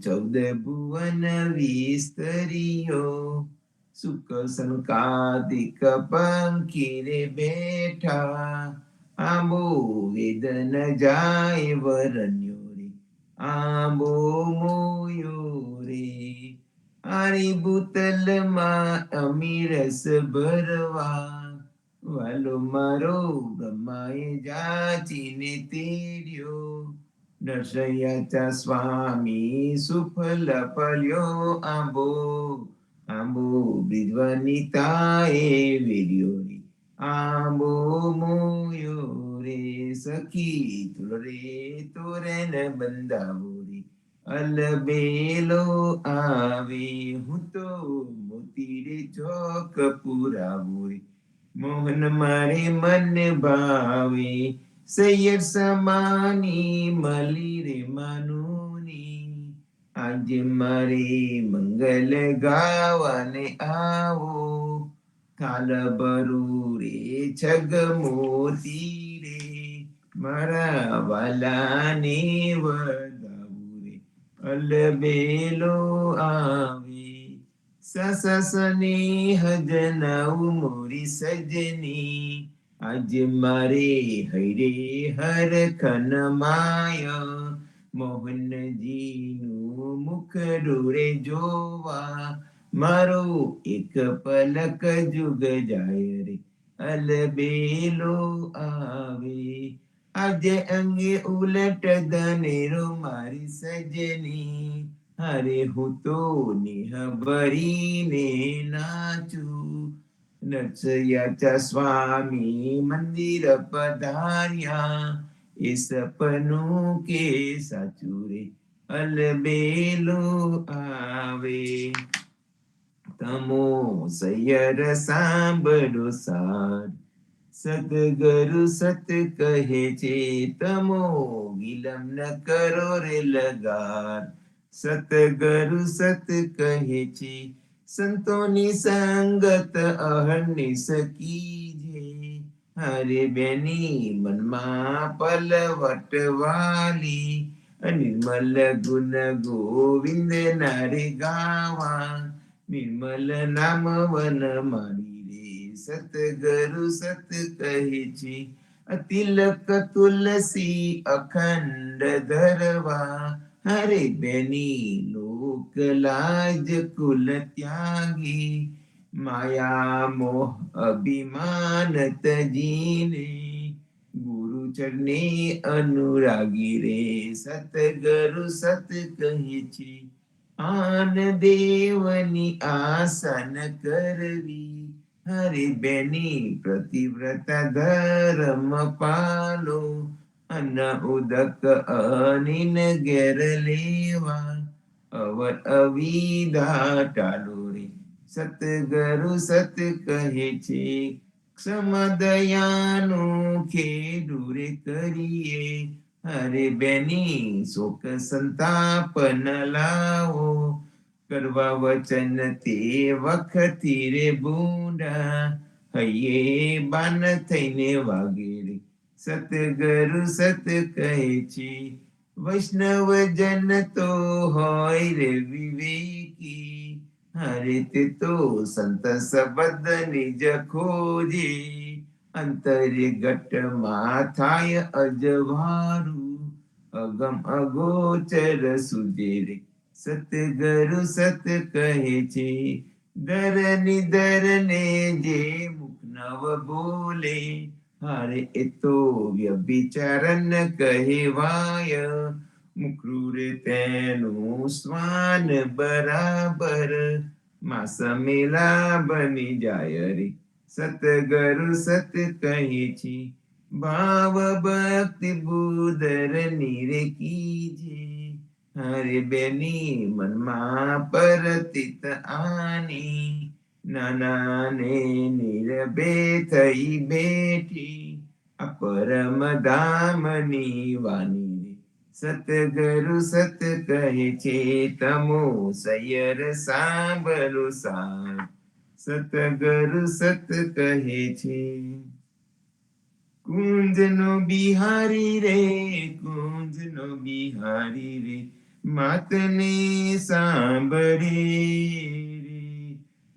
ચૌદ ભુવન વિસ્તર્યો, સુખ સંકાદિક પંખી રે બેઠા, આંબો વેદન જાય વરન્યો રે, આંબો મોયો રે. આરી ભૂતલમાં અમીરસ ભરવા, વાલો મારો બ્રહ્માએ જાચીને તેડ્યો, નરસૈયાચા સ્વામી સુફલ ફલ્યો આંબો, આંબો બ્રિજવનિતાએ વેર્યો રે, આંબો મોયો રે. સખી તુલ રે તોરણ બંધાવો રે, અલબેલો આવે, હું તો મોતી રે ચોક પુરાવો રે, મોહન મારે મન ભાવે, સૈયર સમાની મલી રે માનુની, આજે મારે મંગલ ગાવાને આવો, થાલ ભરું રે છગ મોતી રે, મારા વાલાને વધાવું રે, અલબેલો આવે. સસને હજનાઉ મોરી સજની, આજે મારે હૈરે હર ખન માય, મોહનજીનું મુખ રે જોવા, મારો એક પલક જુગ જાય રે, અલબેલો આવે. આજે અંગે ઉલટ દનેરો મારી સજની, અરે હું તો નિહ ભરીને નાચું, નરસૈયાચા સ્વામી મંદિર પધાર્યા, એ સપનું કે સાચું રે, અલબેલો આવે. તમો સૈયર સાંભળો સાર, સદગરુ સત કહે છે, તમો વિલમ ન કરો રે લગાર, સતગરુ સત કહે છે, સંતોની સંગત અહર્નિશ કીજે, હરે બેની મનમાં પલવટ વાલી, નિર્મલ ગુણ ગોવિંદ નારે ગાવા, નિર્મલ નામ વન મારી રે, સતગરુ સત કહે છે, તિલક તુલસી અખંડ ધરવા, હરે બેની લોક લાજ કુલ ત્યાગી, માયા મોહ અભિમાન તજીને, ગુરુ ચરણે અનુરાગી રે, સતગરુ સત કહે છે, આન દેવની આસન કરવી, હરે બેની પ્રતિવ્રતા ધર્મ પાલો, અન્ન ઉદક અનિન ઘેર લેવા, અવર અવિદા ટાળો રે, સતગરુ સત કહે છે, ક્ષમા દયાનું ખેડું રે કરીએ, હરે બેની શોક સંતાપ ન લાવો, કરવા વચન તે વખતી રે બુંડા, હૈયે બાન થઈને વાગે રે, સતગરુ સત કહે છે, વૈષ્ણવ જન તો હોય રે વિવેકી, હરે તે તો સંત શબ્દ નિજ ખોજે, અંતરે ઘટમાં થાય અજવારું, અગમ અગોચર સુજે રે, સતગરુ સત કહે છે, દર ને જે મુખ નવ બોલે, હારે એ તો વ્યભિચારન કહેવાય, મુક્રુરે તેનું સ્વાન બરાબર, માસ મેલા બની જાય રે, સતગરુ સત કહે છે, ભાવ ભક્તિ બુદર નીરે કીજે, હરે બેની મનમાં પરતિત આની, નાના ને નિરભે થઈ બેઠી, અપરમ ધામની વાની રે, સતગરુ સત કહે છે, તમો સૈયર સાંભળો સાર, સતગરુ સત કહે છે. કુંજનો બિહારી રે, કુંજનો બિહારી રે, માતને સાંભળી રે,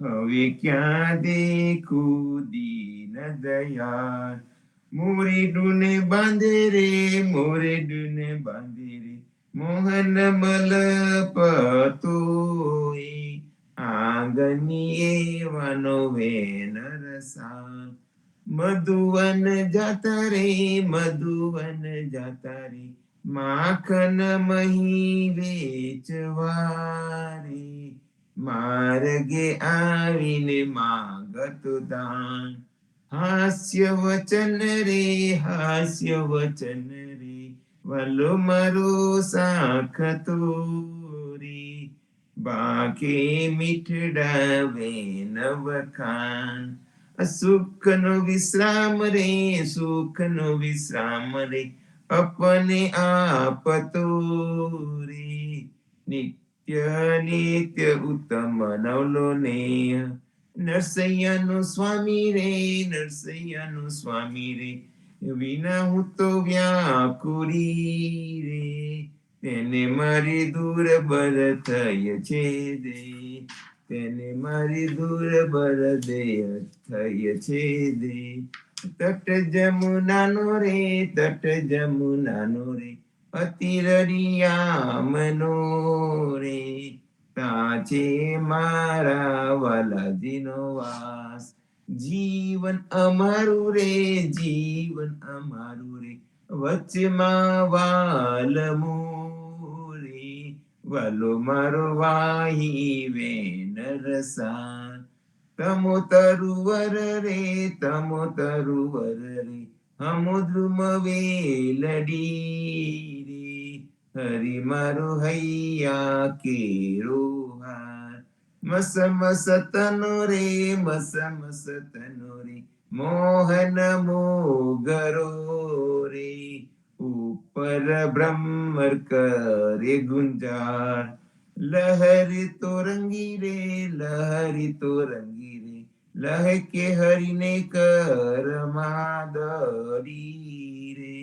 હવે ક્યાં દેખું દીન દયાળ. મોરેડુને બાંધે રે, મોરેડુને બાંધે રે, મોહન મલપતોય, આંગણીએ વાનો વેન રસા. મધુવન જાતા રે, મધુવન જાતા રે, માખન મહી વેચવા રે, માર્ગે આવીને માગત દાન. હાસ્ય વચન રે, હાસ્ય વચન રે, વાલો મારો સાખતો રે, બાકે મીઠડાવે નવખાન. સુખનો વિશ્રામ રે, સુખનો વિશ્રામ રે, અપને આપતો રે, નિત્ય નિત્ય ઉત્તમ નવલો નેહ. નરસૈયાનું સ્વામી રે, નરસૈયાનું સ્વામી રે, વિના હું તો વ્યાકુળી રે, તેને મારી દૂર બર થઈ છે દે, તેને મારી દૂર બર દેહ થઈ છે દે. તટ જમુનાનો રે, તટ જમુનાનો રે, અતિ રળિયામનો રે, તાચે મારા વાલાજીનો વાસ. જીવન અમારું રે, જીવન અમારું રે, વચમાં વાલમો રે, વાલો મારો વાહી વેન રસા. તમો તરુવર રે, તમો તરુવર રે, હમો દ્રુમ વેલડી રે, હરી મારો હૈયા કેરો હાર. મસ મસ તનો રે, મસ મસ તનો રે, મોહન મોગરો રે, ઉપર બ્રહ્મર કરે ગુંજાર. લહરી તો રંગી રે, લહરી તો રંગી રે, લહકે હરીને કર માદરી રે,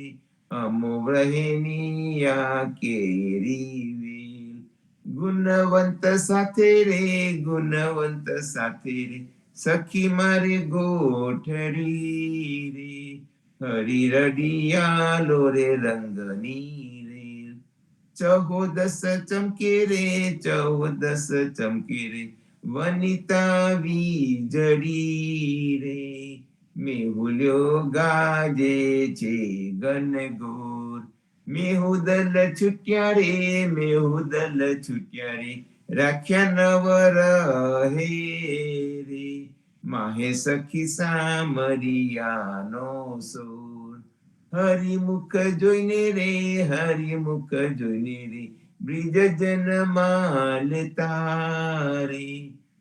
અમો વ્રહેનિયા કેરી વેલ. ગુણવંત સાથે રે, ગુણવંત સાથે રે, સખી મારી ગોઠડી રે, હરી રડિયાલો રે રંગની રે. ચૌદસ ચમકે રે, ચૌદસ ચમકે રે, વનિતા વીજળી રે, મેહુલ્યો ગાજે છે ગનગોર. મેહુદલ છૂટ્યા રે, મેહુદલ છૂટ્યા રે, રાખ્યા નવર હે રે, માહે સખી સામરિયાનો સોર. હરિમુખ જોઈને રે, હરિમુખ જોઈને રે, બ્રિજ જન માલતા રે,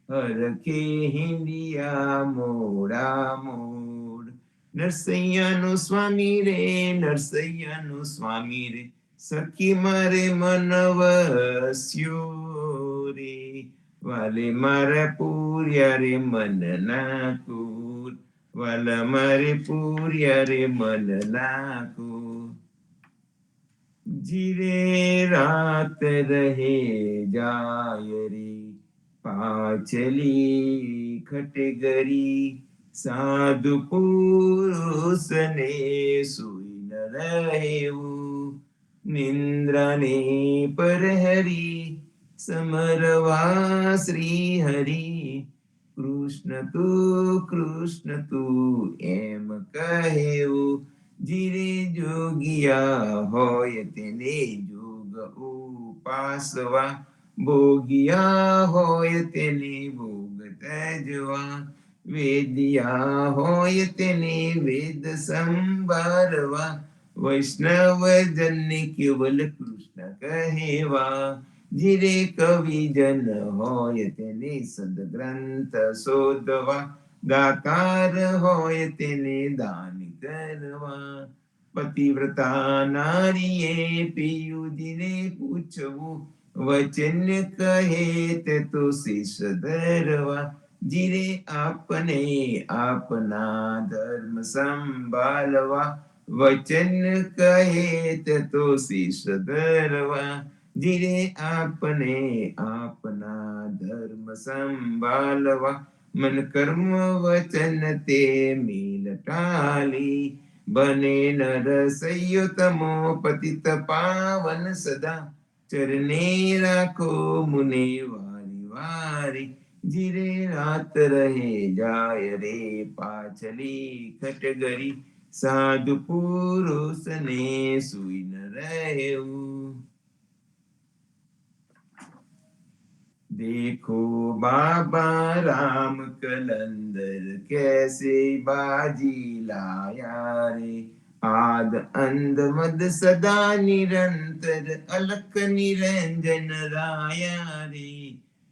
હરખે હિંડિયા મોડા મોડ. નરસૈયાનો સ્વામી રે, નરસૈયાનો સ્વામી રે, સખી મારે મન વસ્યો રે, વાલે મારા પૂર્યા રે મન ના કુર, વાલા મારે પૂર્યા રે મન નાકો. જીરે રાત રહે જાય રે, પાછલી ખટગરી, સાધુ પુરુષને સુઈ ન રહેવું, નિંદ્રાને પરહરી, સમરવા શ્રી હરી. કૃષ્ણ તું એમ કહેવું, જીરે જોગિયા હોય તેને જોગ ઉપાસવા, ભોગિયા હોય તેને ભોગ તજવા, વેદિયા હોય તેને વેદ સંભાળવા, વૈષ્ણવજન કેવલ કૃષ્ણ કહેવા. જીરે કવિ જન હોય તેને સદગ્રંથ શોધવા, દાતાર હોય તેને દાન કરવા. પતિવ્રતા નારીએ પિયુજીને પૂછવું, વચન કહે તે તો શીશ ધરવા. જીરે આપને આપના ધર્મ સંભાળવા, વચન કહે તે તો શીશ ધરવા. જીરે આપને આપના ધર્મ સંભાળવા, મન કર્મ વચન તે મીલ ટાલી, બને નર સૈયો તમો પતિત પાવન સદા, ચરને રાખો મુને વારી વારી, જીરે રાત રહે જાય રે પાછલી ખટગરી, સાધુ પુરુષ ને સુઈ ન રહેવું. देखो बाबा राम कलंदर कैसे बाजी लाया रे, आद अंध मद सदा निरंतर अलख निरंजन राया रे,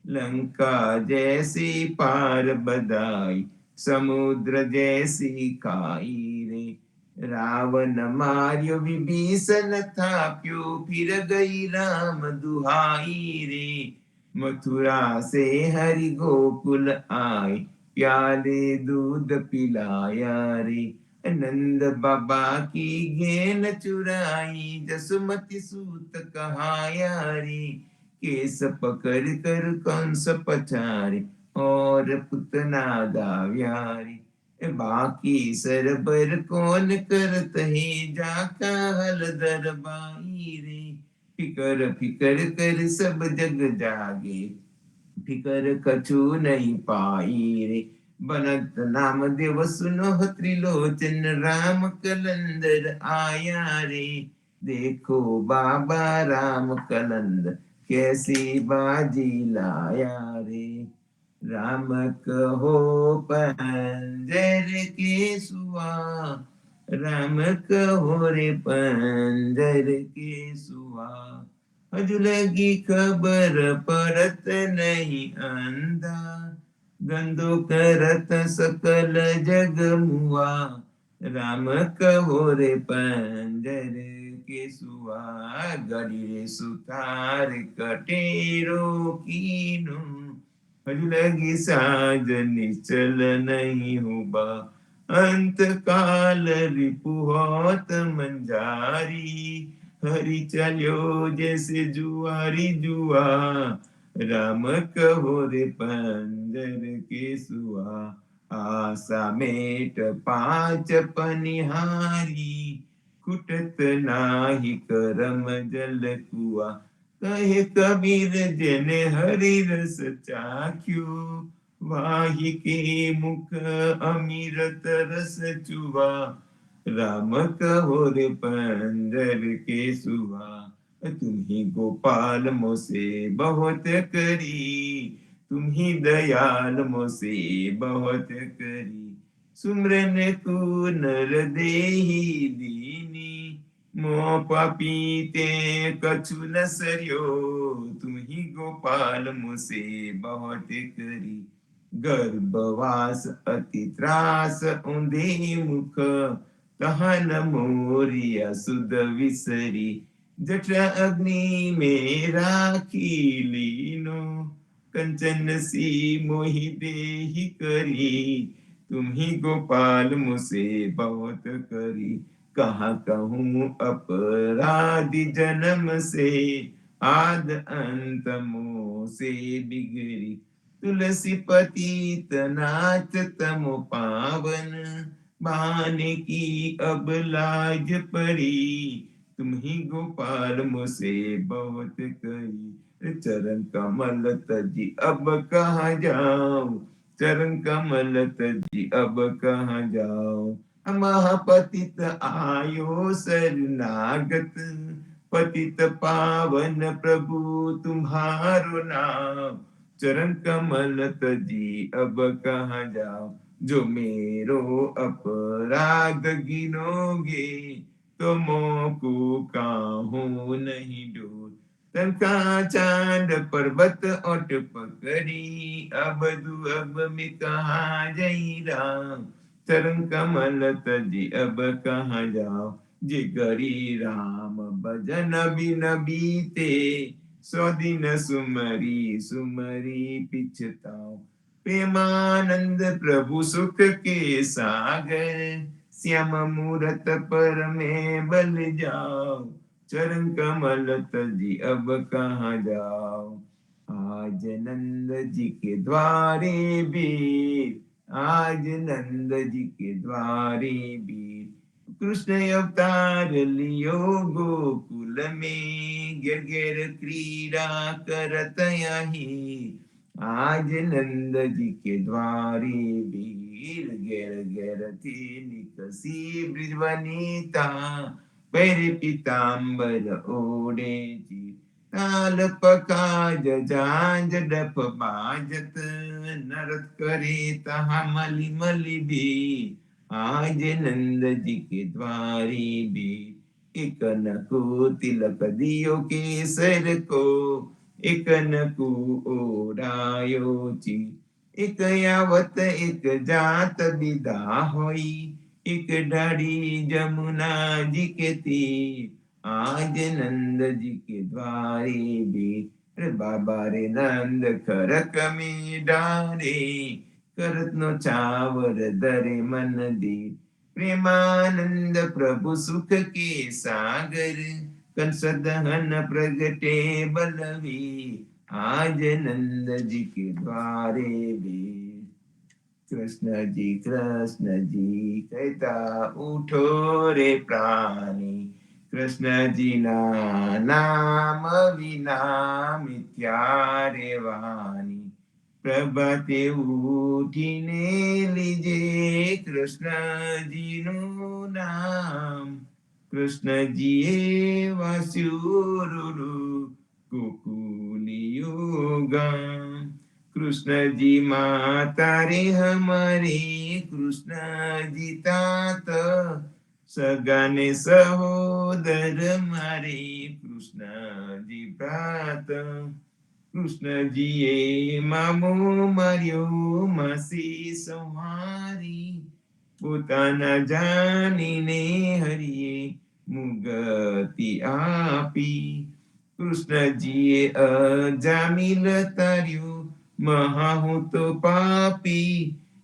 लंका जैसी पार बदाई समुद्र जैसी खाई रे, रावण मार्यो विभीषण थाप्यो फिर गई राम दुहाई रे, मथुरा से हरि गोकुल आए प्याले दूध पिलाया रे, नंद बाबा की घेन चुराई जसुमति सूत कहाया रे, केस पकड़ कर कंस पछारे और पुतना गाव्यारी, बाकी सरबर कौन करत है जाका हलदर बाई रे, फिकर फिकर कर सब जग जागे फिकर कछु नहीं पाई रे, बनत नाम देव सुनो त्रिलोचन राम कलंदर आया रे, देखो बाबा राम कलंदर कैसी बाजी लाया रे, राम कहो पंजर के सुआ, राम कहो रे पंजर के सुआ, अजुलगी खबर परत नहीं अंधा, गंदो करत सकल जग मुआ, राम कहो रे पंजर के सुआ, गड़ी रे सुतार कटेरो कीनो, अजुलगी साज निश्चल नहीं हुआ, अंत काल रिपुहोत मंजारी, हरि चलो जैसे जुआरी जुआ, राम कहो रे पंजर के सुआ, आशा मेट पांच पनिहारी, खुटत नाही करम जल कुआ, कहे कबीर जन हरि रस चाख्यो, वाही के मुख अमीरत रस चुआ, राम कहो रे पंजर के सुआ, तुम ही गोपाल मोसे बहुत करी, तुम ही दयाल मोसे बहुत करी, सुमरन को नर देही दीनी, मोह पापी ते कछु न सरयो, तुम ही गोपाल मोसे बहुत करी, गर्भवास अति त्रास ऊंधे मुख, कहन मोरिया सुध विसरी, जठरा अग्नि में राखी लीनो, कंचन सी मोहि देहि करी, तुम ही गोपाल मुझसे बहुत करी, कहाँ कहूँ अपराधी जन्म से, आद अंत मोह से बिगड़ी, तुलसी पतित नाथ तम पावन, बहाने की अब लाज पड़ी, तुम ही गोपाल मुझसे बहुत करी, चरण कमल तजी अब कहाँ जाऊं, चरण कमल तजी अब कहाँ जाऊं, महापतित आयो शरणागत, पतित पावन प्रभु तुम्हारो नाम, चरण कमल तजी अब कहाँ जाओ, जो मेरो अपराध गिनोगे, तो मोको काहू नहीं डोर, तन का चांद पर्वत ओट पकड़ी, अब अब में कहाँ जई राम, चरण कमल तजी अब कहाँ जाओ, जिगरी राम भजन बिन बीते, सौ दिन सुमरी सुमरी पिछताओ, प्रेमानंद प्रभु सुख के सागर, श्याम मूरत पर में बल जाओ, चरण कमल तजी अब कहाँ जाओ। आज नंद जी के द्वारे बीर, आज नंद जी के द्वारे बीर, कृष्ण अवतार लियो गोकुल में, गिर गिर क्रीड़ा करत यहीं। आज नंद जी के द्वारे बीर, गिर गिर थी निकसी ब्रिजवनिता, पैरे पीतांबर ओढ़े जी, ताल पकाज झांझ डप बाजत, नरत करे तहा मलि मलि भी। आज नंद जी के द्वारे भी, एक न को तिलक दियो केसर को, एक न को ओढ़ायो ची। एक यावत एक जात विदा होई, एक डाड़ी जमुना जी के तीर। आज नंद जी के द्वारे भी, रे बाबा रे नंद खरक में डारे, करत नो चावर दरे मन दे। प्रेमानंद प्रभु सुख के सागर, कंस दहन प्रगटे बलवीर। आज नंद जी के द्वारे भी, कृष्ण जी कहता उठो रे प्राणी, कृष्ण जी ना नाम विना मिथ्या रे वाणी। प्रभाते उठीने लीजे कृष्ण जी नु नाम, कृष्ण जी वास्युरुरु कुकुलियो गाम। कृष्ण जी माता रे हमारे, कृष्ण जी तात, सगाने सहोदर मारे, कृष्ण जी प्रात। कृष्ण जी ये मामो मार्यो मासी संहारी, પોતાના જાનીને હરિએ મુગતિ આપી। કૃષ્ણજીએ અજામિલ તાર્યું, મહાહું તો પાપી,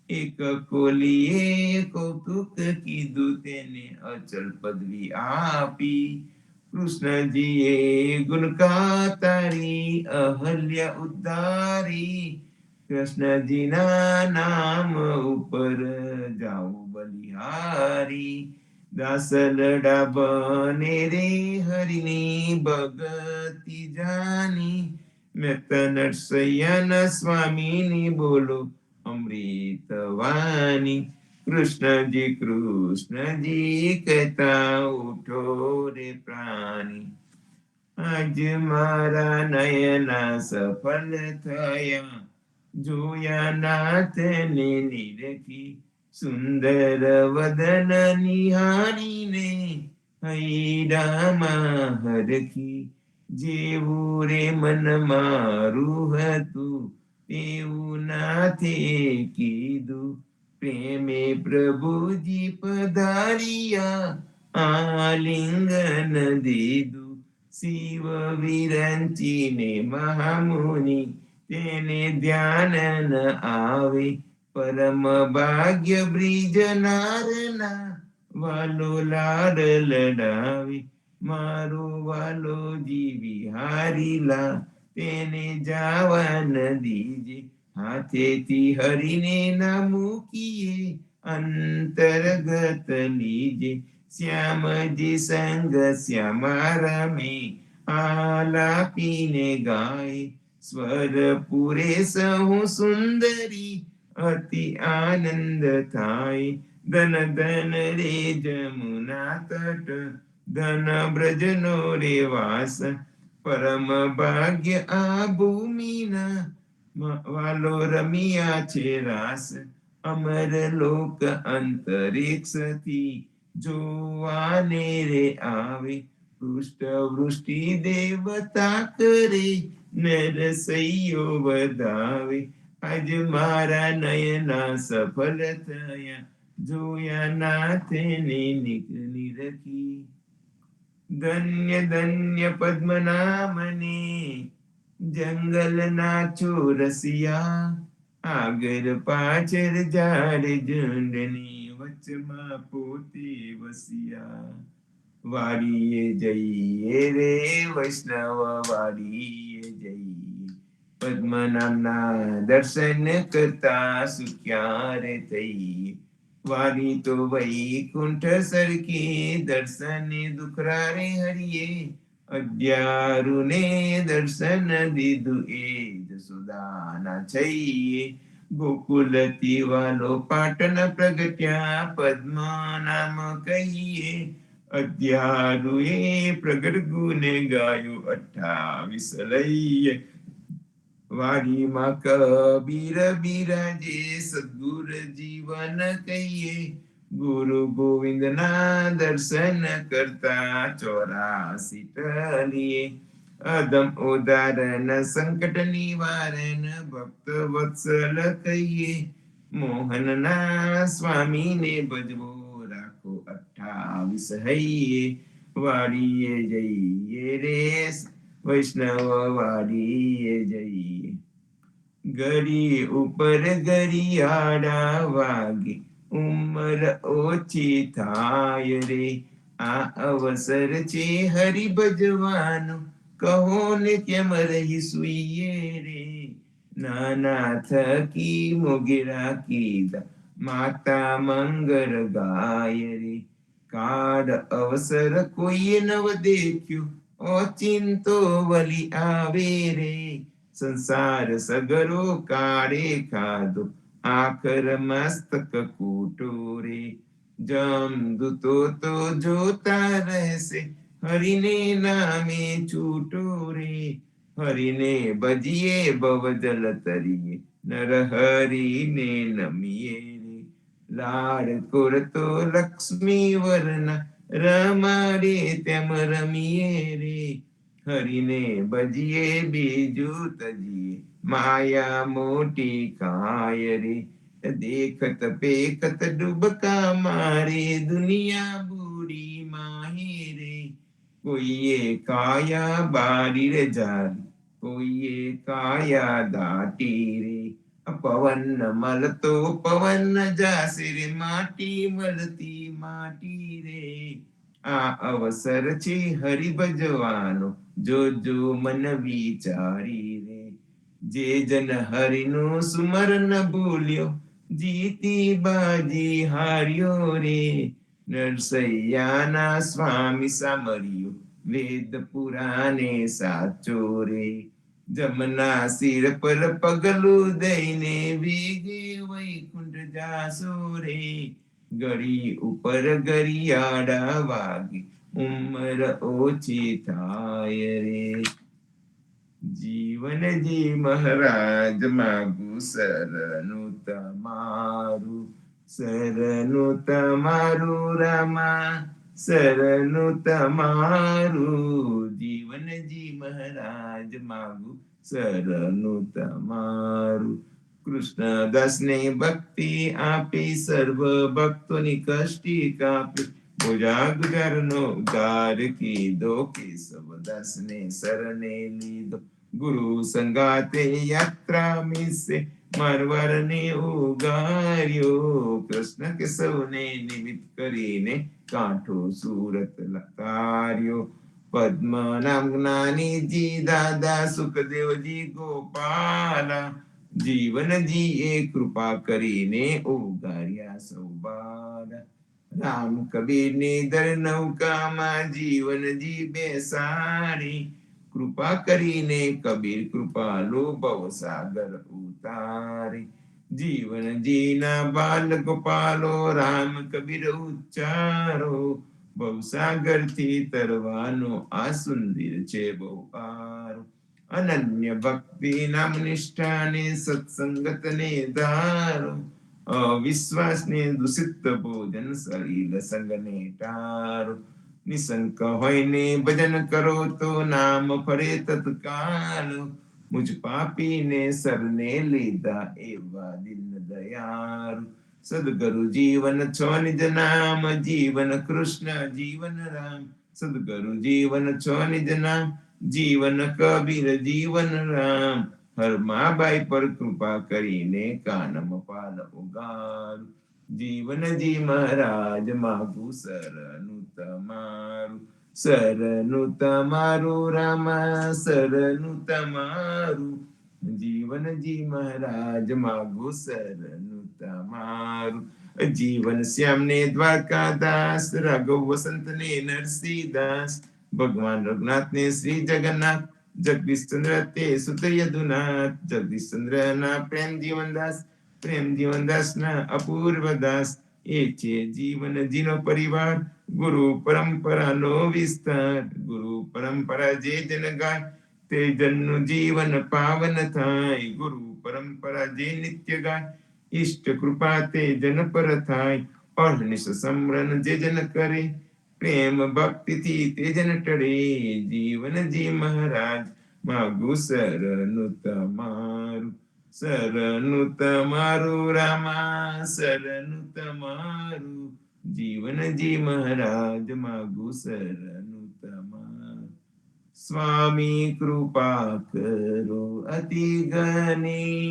એક કોલીએ કૌતુક કીધું, તેને અચલ પદવી આપી। કૃષ્ણજીએ ગુણ તારી અહલ્યા ઉદ્ધારી, કૃષ્ણજીના નામ ઉપર જાઓ બલિહારી। દાસલડા બને રે હરિની ભગતિ જાની, મેં નરસૈયાના સ્વામીની બોલો અમૃત વાણી। કૃષ્ણજી કહેતા ઉઠો રે પ્રાણી, આજ મારા નયના સફળ થયા, જોયા નાથને નિરખી। સુંદર વદન નિહાળીને હૈરામાં હરખી। જેવું રે મન મારું હતું, તેવું નાથે કીધું। પ્રેમે પ્રભુજી પધાર્યા, આલિંગન દીધું। શિવ વિરંચીને મહામુનિ, તેને ધ્યાન ન આવે। પરમ ભાગ્ય બ્રિજ નારના, વાલો લાડ લડાવે। મારો વાલો જીવિહારીલા, તેને જાવા ન દીજે। હાથેથી હરીને ના મૂકીએ, અંતર્ગત લીજે। શ્યામજી સંગ શ્યામા રમે, આલાપીને ગાય। સ્વર પૂરે સહુ સુંદરી, અતિ આનંદ થાય। ધન ધન રે જમુના તટ, ધન બ્રજનો રે વાસ। પરમ ભાગ્ય આ ભૂમિના, વાલો રમિયા છે રાસ। અમર લોક અંતરિક્ષથી, જોવાને રે આવે। પૃષ્ઠ વૃષ્ટિ દેવતા કરે, નરસૈયો વધાવે। આજ મારા નયના સફળ થયા, જોયા નાથને નિરખી। ધન્ય ધન્ય પદ્મનામને, જંગલના ચોરસિયા। આગળ પાછળ ઝાડ ઝુંડની, વચમાં પોતે વસિયા। વાડીએ જઈએ રે વૈષ્ણવ વાડીએ જઈએ, પદ્મ નામના દર્શન કરતા સુખ્યા રે થઈએ. વાડી તો વૈકુંઠ સરખી દર્શને દુખરા રે હરિએ, અદ્યારુને દર્શન દીધું એ જસોદાના છઈએ. ગોકુલ તીવાલો પાટણ પ્રગટ્યા પદ્મ નામ કહીએ, અદ્યારુએ પ્રગટ ગુને ગાયું 28 લઈએ. વાડીમાં કબીર બિરાજે સદગુર જીવન કહીએ, ગુરુ ગોવિંદના દર્શન કરતા 84 ટલીએ. અદમ ઉદાહરણ સંકટ નિવારણ ભક્ત વત્સલ કહીએ, મોહનના સ્વામીને ભજવો રાખો 28 હૈયે. વાડીએ જઈએ રે વૈષ્ણવ વાડીએ જઈએ, ઘડી ઉપર ઘડિયાળા વાગે ઉંમર ઓછી થાય રે, આ અવસર છે હરિ ભજવાનો કહો ને કેમ રહી સુઈએ રે. નાના થકી મોગેરા કીધા માતા મંગળ ગાય રે, કાળ અવસર કોઈએ નવ દેખ્યું ઓચિંતો વલી આવે રે. સંસાર સગરો કાળે ખાધો આખર મસ્તક કૂટો રે, જમદૂતો તો જોતા રહેશે હરિને નામે છૂટો રે. હરિને ભજીએ ભવજલ તરીએ નર હરિને નમીએ રે. લાડ કરતો લક્ષ્મી વરના રમાડે તેમ રમીએ રે. હરિને ભજીએ બીજું તજીએ માયા મોટી ખાય રે. દેખત પેખત ડૂબકા મારે દુનિયા બુરી માહે રે. કોઈએ કાયા બારી રે જારી, કોઈએ કાયા દાટી રે. પવન મળતો પવન જાશે રે, માટી મળતી માટી રે. આ અવસર છે હરિ ભજવાનો જોજો મન વિચારી રે. જે જન હરિનું સુમરન ભૂલ્યો જીતી બાજી હાર્યો રે. નરસૈયાના સ્વામી સામર્યો વેદ પુરાણે સાચો રે. જમના શિર પર પગલું દઈને વેગે વૈકુંઠ જાસો રે. ઘડી ઉપર ઘડિયાળા વાગે ઉંમર ઓછી થાય રે. જીવનજી મહારાજ માગું શરણું તમારું, શરણું તમારું રામા શરણું તમારું. જીવનજી મહારાજ માગું શરણું તમારું. કૃષ્ણદાસને ભક્તિ આપી સર્વ ભક્તોની કષ્ટી કાપી, ભુજા ગુજારનો ઉદ્ધાર કીધો કેશવદાસને શરણે લીધો. ગુરુ સંગાતે યાત્રા મિસે મારવારને ઉગાર્યો, કૃષ્ણ કેશવને નિમિત્ત કરીને કાંઠો સુરત લતાર્યો. પદ્મ નામ જ્ઞાનીજી દાદા સુખદેવજી ગોપાલા, જીવનજી એ કૃપા કરીને ઉગાર્યા સૌબારા. રામ કબીર ની દર નૌકામાં જીવનજી બેસાડી, કૃપા કરીને કબીર કૃપાલો ભવસાગર ઉતારી. જીવનજીના બાલ ગોપાલો રામ કબીર ઉચ્ચારો, ભવસાગરથી તરવાનો આ સુંદર છે બહુ પારો. અનન્ય ભક્તિ નામ નિષ્ઠાને સત્સંગતને ધારો, અવિશ્વાસને દૂષિત ભોજન સલીલ સંગને ટારો. નિશંક હોઈને ભજન કરો તો નામ ફરે તત્કાલ, મુજ પાપીને સરને લીધા એવા દિન દયાળુ. સદગુરુ જીવન છો નિજ નામ, જીવન કૃષ્ણ જીવન રામ. સદગુરુ જીવન છો નિજ નામ, જીવન કબીર જીવન રામ. હરમાબાઈ પર કૃપા કરીને કાનમ પાલ ઉગારું. જીવનજી મહારાજ માગું શરણું તમારું, શરણું તમારું રામા, શરણું તમારું. જીવનજી મહારાજ માગું શરણું તમારું. જીવન શ્યામને દ્વારકાદાસ, રાઘવ વસંતને નરસિંહદાસ, ભગવાન રઘુનાથને શ્રી જગન્નાથ, જગદીશચંદ્ર તે સુત યદુનાથ, જગદીશચંદ્રના પ્રેમ જીવનદાસ, પ્રેમ જીવનદાસના અપૂર્વ દાસ. એ છે જીવનજીનો પરિવાર, ગુરુ પરંપરાનો વિસ્તાર. ગુરુ પરંપરા જે જન ગાય, તે જનનું જીવન પાવન થાય. ગુરુ પરંપરા જે નિત્ય ગાય, ઈષ્ટ કૃપા તે જન પર થાય. અર્નિશ સમરણ જે જન કરે, પ્રેમ ભક્તિથી તે જન ટળે. જીવનજી મહારાજ માગું શરણું તમારું, શરણું તમારું રામા, શરણું તમારું. જીવનજી મહારાજ માગું શરણું તમારું. સ્વામી કૃપા કરો અતિ ઘણી,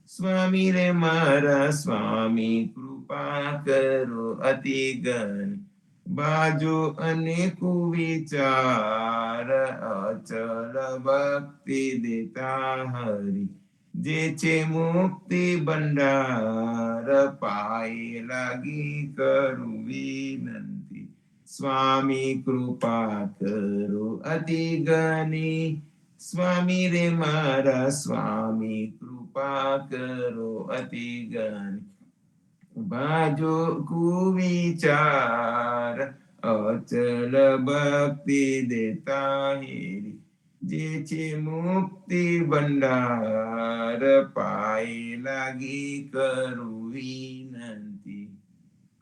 સ્વામી રે મારા સ્વામી કૃપા કરો અતિ ઘણી. બાજુ અને કુવિચાર, અચલ ભક્તિ દેતા હરી. જે છે મુક્તિ ભંડાર, પાય લાગી કરું વિનંતી. સ્વામી કૃપા કરો અતિ ઘણી, સ્વામી રે મારા સ્વામી કૃપા કરો અતિ ઘણી. બાજો કુવિચાર, અચલ ભક્તિ દેતા હેરી. જે છે મુક્તિ ભંડાર, પાય લાગી કરું વિનંતી.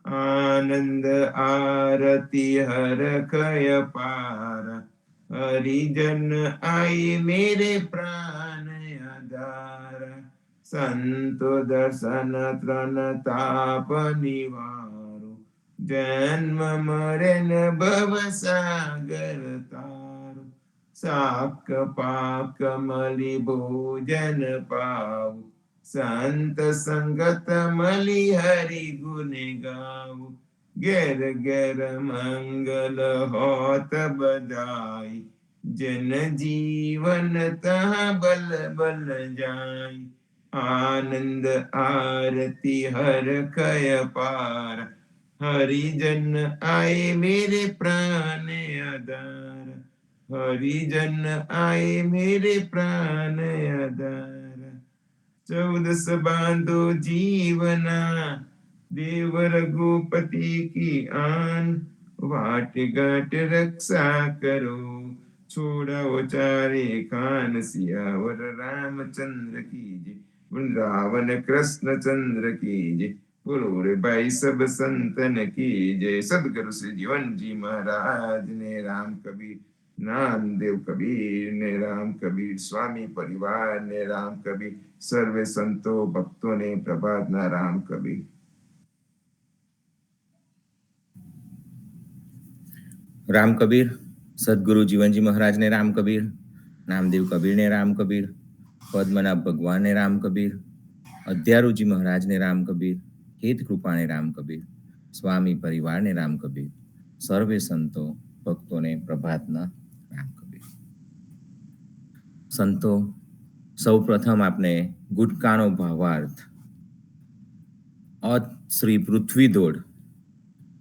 આનંદ આરતી હરખય પાર, હરિજન આઈ મેરે પ્રાણ આધાર. સંતો દર્શન ત્રણ તાપ નિવારો, જન્મ મરણ ભવ સાગર તારો. શાક પાક મલી ભોજન પાવ, સંત સંગત મલી હરિ ગુણ ગાવું. ઘેર ઘેર મંગલ હોત બધાઈ, જન જીવન તહ બલ બલ જાય. આનંદ આરતી હરખય પાર, હરિજન આય મેરે પ્રાણ આધાર. હરિજન આય મેરે પ્રાણ આધાર. 14 બાંધો જીવના, દેવ રઘુપતિ કી આન. વાટ ઘાટ રક્ષા કરો, છોડાઓ ચારે ખાન. સિયાવર रामचंद्र की जय, वृंदावन कृष्ण चंद्र की जय. बोलो रे भाई सब संतन की जय. सदगुरु श्री जीवन जी महाराज ने, राम कबीर नामदेव कबीर ने, राम कबीर स्वामी परिवार ने, राम कबीर सर्वे संतो भक्तों ने, प्रभात ना राम कबीर. राम कबीर, सदगुरु जीवनजी महाराज ने राम कबीर, नामदेव कबीर ने राम कबीर, पद्मनाभ भगवान ने राम कबीर, अध्यारूजी महाराज ने राम कबीर, हेत कृपा ने राम कबीर, स्वामी परिवार ने राम कबीर, सर्वे संतो भक्तों ने प्रभातना राम कबीर. संतो सौ प्रथम आपने गुटकानो भावार्थ श्री पृथ्वी दौड़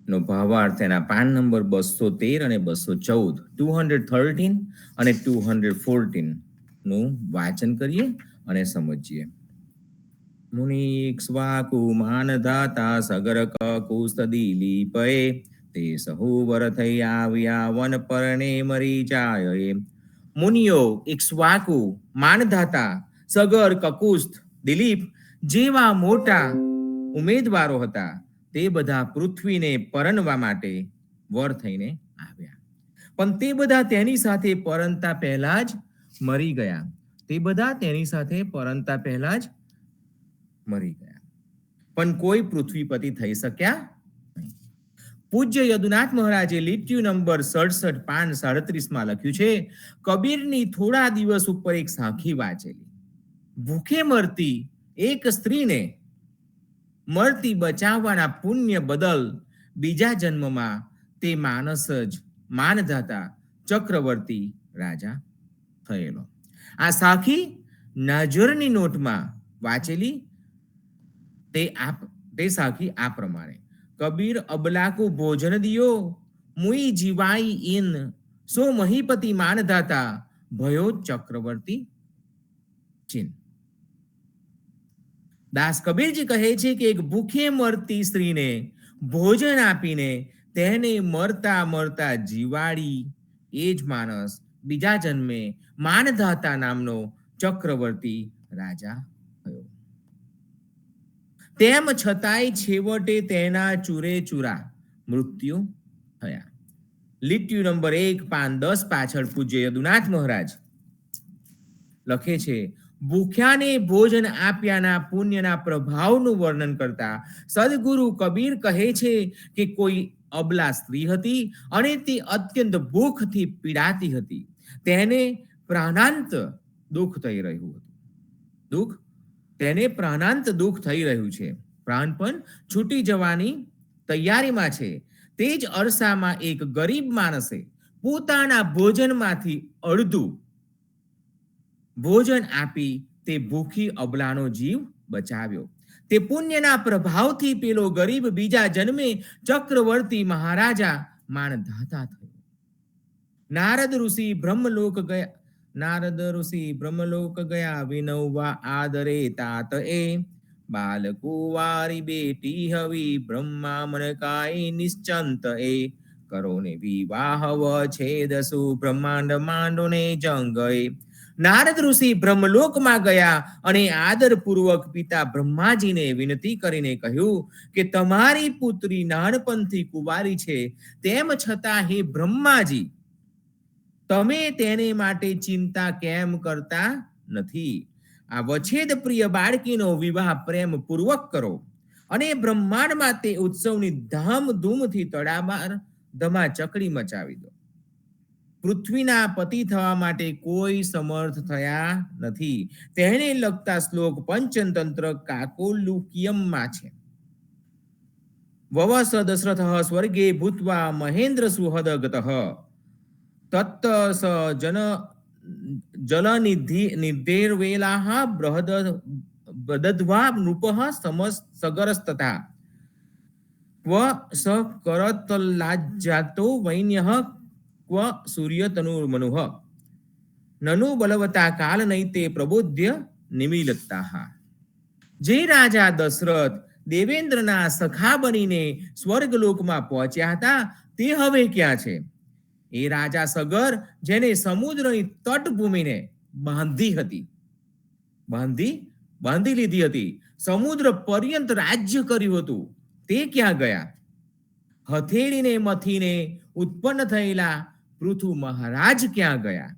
નો ભાવાર્થ એના પાન નંબર 213 અને 214 213 અને 214 નું વાચન કરીએ અને સમજીએ. મુનિક્ષ્વાકુ માનદાતા સગર કુસ્તદીલીપએ, તે સહુ વરથઈ આવ્યા વન પરણે મરીચાયએ. મુનિઓ ઇક્ષ્વાકુ માનધાતા સગર કકુસ્ત દિલીપ જેવા મોટા ઉમેદવારો હતા, તે બધા પૃથ્વીને પરણવા માટે વર થઈને આવ્યા. પણ તે બધા તેની સાથે પરણતા પહેલા જ મરી ગયા. તે બધા તેની સાથે પરણતા પહેલા જ મરી ગયા, પણ કોઈ પૃથ્વીપતિ થઈ શક્યા નહીં. પૂજ્ય યદુનાથ મહારાજે લીટ્યુ નંબર 67 પાન 37 લખ્યું છે, કબીરની થોડા દિવસ ઉપર એક સાખી વાંચેલી. ભૂખે મરતી એક સ્ત્રીને મરતી બચાવવાના પુણ્ય બદલ બીજા જન્મમાં તે માનસ જ માનધાતા ચક્રવર્તી રાજા થયેલો. આ સાખી નાજરની નોટમાં વાંચેલી તે સાખી આ પ્રમાણે: કબીર અબલાકુ ભોજન દિયો, મુઈ જીવાઈ ઇન, સો મહીપતિ માનધાતા, ભયો ચક્રવર્તી ચિન. દાસ કબીરજી કહે છે કે એક ભૂખે મરતી સ્ત્રીને ભોજન આપીને તેને મરતા મરતા જીવાડી એ જ માણસ બીજા જન્મે માનધાતા નામનો ચક્રવર્તી રાજા થયો. તેમ છતાંય છેવટે તેના ચૂરે ચૂરા મૃત્યુ થયા. લીટ્યું નંબર 1 પાન 10 પાછળ પૂજ્ય યદુનાથ મહારાજ લખે છે: ભૂખ્યાને ભોજન આપ્યાના પુણ્યના પ્રભાવનું વર્ણન કરતા સદગુરુ કબીર કહે છે કે કોઈ અબલા સ્ત્રી હતી અને તે અત્યંત ભૂખથી પીડાતી હતી. તેને પ્રાણાંત દુઃખ થઈ રહ્યું હતું. તેને પ્રાણાંત દુઃખ થઈ રહ્યું છે. પ્રાણ પણ છૂટી જવાની તૈયારીમાં છે. તે જ અરસામાં એક ગરીબ માણસે પોતાના ભોજનમાંથી અડધું ભોજન આપી તે ભૂખી અબલાનો જીવ બચાવ્યો. તે પુણ્યના પ્રભાવથી પેલો ગરીબ બીજા જન્મે ચક્રવર્તી મહારાજા માનધાતા થયો. નારદ ઋષિ બ્રહ્મલોક ગયા વિનવવા આદરે તાત એ, બાલકુવારી બેટી હવી બ્રહ્મા મન કાય નિશ્ચંત એ, કરો ને વિવાહ છેદસુ બ્રહ્માંડ માંડો ને જંગ એ. નારદ ઋષિ બ્રહ્મલોકમાં ગયા અને આદરપૂર્વક પિતા બ્રહ્માજીને વિનંતી કરીને કહ્યું કે તમારી પુત્રી નાનપણથી કુંવારી છે, તેમ છતાં હે બ્રહ્માજી, તમે તેને માટે ચિંતા કેમ કરતા નથી? આ વછેદ પ્રિય બાળકીનો વિવાહ પ્રેમ પૂર્વક કરો અને બ્રહ્માંડમાં તે ઉત્સવની ધામધૂમથી તડામાર ધમાચકડી મચાવી દો. પૃથ્વીના પતિ થવા માટે કોઈ સમર્થ થયા નથી. તેને લગતા શ્લોક પંચતંત્ર કાકોલુકિયમમાં છે. વવસ દશરથ સ્વર્ગે ભૂત્વા મહેન્દ્ર સુહદ ગતઃ, તત્ત સ જલ નિર્દેર્વેલાહ બદધ્વા નૃપઃ સગરસ્તથા, ક્વ સ કરતલાજ્જાતો વૈન્યઃ, ક્વ સૂર્યતનુર્મનુઃ, નનુ બલવતા કાલ નૈતે પ્રબોધ્ય નિમીલતાઃ. જે રાજા દશરથ દેવેન્દ્રના સખા બનીને સ્વર્ગલોકમાં પહોંચ્યા હતા તે હવે ક્યાં છે? એ રાજા સગર, જેને સમુદ્રની તટભૂમિને બાંધી લીધી હતી, સમુદ્ર પર્યંત રાજ્ય કર્યું હતું, તે ક્યાં ગયા? હથેળીને મથીને ઉત્પન્ન થયેલા પૃથુ મહારાજ ક્યાં ગયા?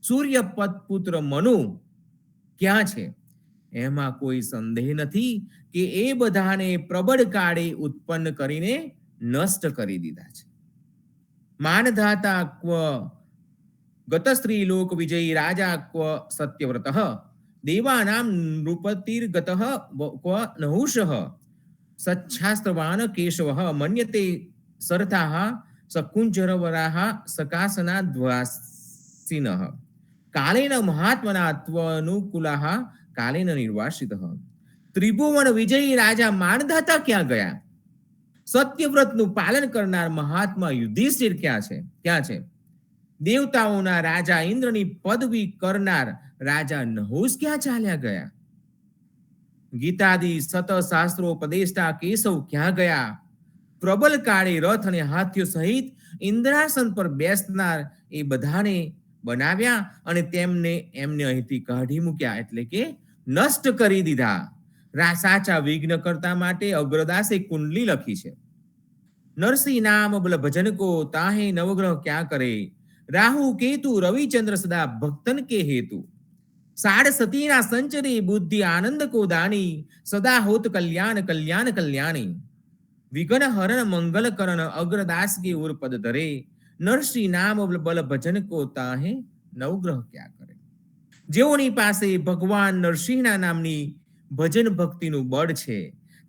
સૂર્યપત પુત્ર મનુ ક્યાં છે? એમાં કોઈ સંદેહ નથી કે એ બધાને પ્રબળ કાળે ઉત્પન્ન કરીને નષ્ટ કરી દીધા છે. માનધાતા ક્વ ગતસ્ત્રી લોક વિજયી રાજા ક્વ સત્યવ્રતઃ, દેવાનામ નૃપતિર્ગતઃ ક્વ નહુષઃ, સચ્છાસ્ત્રવાન કેશવઃ મન્યતે સરથાઃ, સકુંજરવરાઃ સકાસનાદ્વાસિનઃ, કાલેન મહાત્મના ત્વનુકૂલાઃ કાલેન નિર્વાસિતઃ. ત્રિભુવન વિજયી રાજા માનધાતા ક્યાં ગયા? સત્યવ્રતનું પાલન કરનાર મહાત્મા યુધિષ્ઠિર ક્યાં છે? દેવતાઓના રાજા ઇન્દ્રની પદવી કરનાર રાજા નહુષ ક્યાં ચાલ્યા ગયા? ગીતાદી સત શાસ્ત્રોપદેષ્ટા કેશવ ક્યાં ગયા? પ્રબલ કાળે રથ અને હાથીઓ સહિત ઇન્દ્રાસન પર બેસનાર એ બધાને બનાવ્યા અને એમને અહીંથી કાઢી મૂક્યા, એટલે કે નષ્ટ કરી દીધા. સાચા વિઘ્ન કરતા માટે અગ્રદાસે કુંડલી લખી છે: નરસિંહ નામ બલ ભજન કો તાહે નવગ્રહ ક્યાં કરે, રાહુ કેતુ રવિચંદ્ર સદા ભક્તન કે હેતુ, સાડ સતીના સંચરી બુદ્ધિ આનંદ કો દાની, સદા હોત કલ્યાણ કલ્યાણ કલ્યાણી, વિઘ્ન હરણ મંગલ કરણ અગ્રદાસ કે ઉર પદ ધરે, નરસિંહ નામ બલ ભજન કો તાહે નવગ્રહ ક્યાં કરે. જેઓની પાસે ભગવાન નરસિંહના નામની ભજન ભક્તિનું બળ છે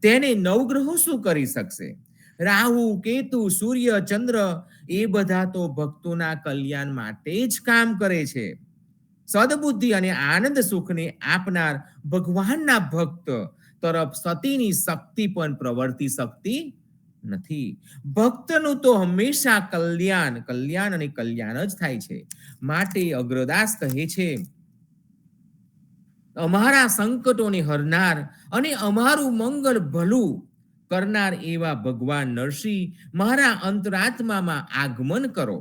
તેને નવગ્રહો શું કરી શકશે? રાહુ, કેતુ, સૂર્ય, ચંદ્ર એ બધા તો ભક્તોના કલ્યાણ માટે જ કામ કરે છે. સદબુદ્ધિ અને આનંદ સુખને આપનાર ભગવાનના ભક્ત તરફ સતીની શક્તિ પણ પ્રવર્તી શકતી નથી. ભક્તનું તો હંમેશા કલ્યાણ અને કલ્યાણ જ થાય છે. માટે અગ્રદાસ કહે છે, અમારા સંકટોને હરનાર અને અમારું મંગળ ભલું કરનાર એવા ભગવાન નરસિંહ મારા અંતરાત્મામાં આગમન કરો.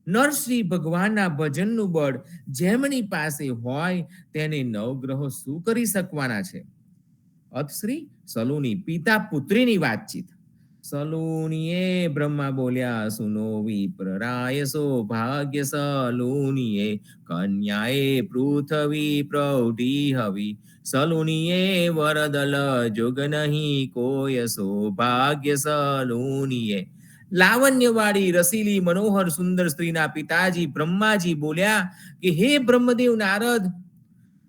નરસિંહ ભગવાનના ભજનનું બળ જેમની પાસે હોય તેને નવગ્રહો શું કરી શકવાના છે? અતશ્રી સલુની પિતા પુત્રીની વાતચીત. સલુનીએ બ્રહ્મા બોલ્યા, સુનો વિપ્રરાય સૌભાગ્ય સલુનીએ, કન્યાએ પૃથ્વી પ્રૌઢી હવી, સલુનીએ વરદલ જોગ નહીં કોઈ, સૌભાગ્ય સલુનીએ. લાવણ્યવાળી રસીલી મનોહર સુંદર સ્ત્રીના પિતાજી બ્રહ્માજી બોલ્યા કે હે બ્રહ્મદેવ નારદ,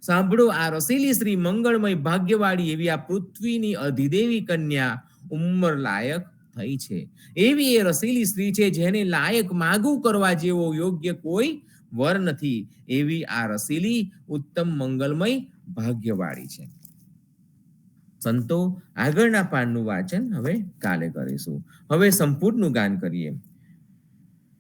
સાંભળો, આ રસીલી શ્રી મંગળમય ભાગ્યવાળી એવી આ પૃથ્વીની અધિદેવી કન્યા ઉંમર લાયક થઈ છે. એવી એ રસીલી સ્ત્રી છે જેને લાયક માગું કરવા જેવો યોગ્ય કોઈ વર નથી. એવી આ રસીલી ઉત્તમ મંગલમય ભાગ્યવાળી છે. સંતો, આગળના પાનનું વાંચન હવે કાલે કરીશું. હવે સંપૂર્ણનું ગાન કરીએ.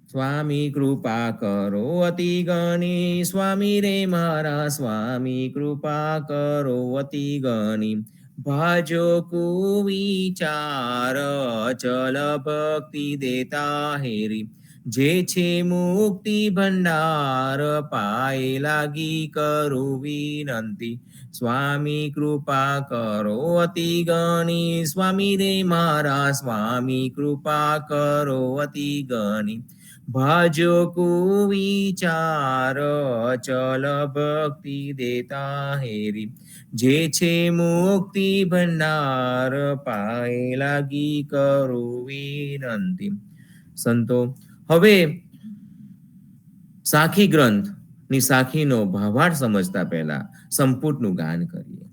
સ્વામી કૃપા કરો અતિ ગણી, સ્વામી રે મારા સ્વામી કૃપા કરો અતિ ગણી, ભાજો કુવિચાર અચલ ભક્તિ દેતા હેરી, જે છે મુક્તિ ભંડાર પાય લાગી કરું વિનંતી, સ્વામી કૃપા કરો અતિ ગણી, સ્વામી રે મારા સ્વામી કૃપા કરો અતિ ગણી, ભાજો કુવિચાર અચલ ભક્તિ દેતા હેરી, જે છે મુક્તિ ભંડાર પાય લાગી કરું વિનંતી. સંતો, હવે સાખી ગ્રંથ ની સાખીનો ભાવાર્થ સમજતા પહેલા સંપુટનું ગાન કરીએ.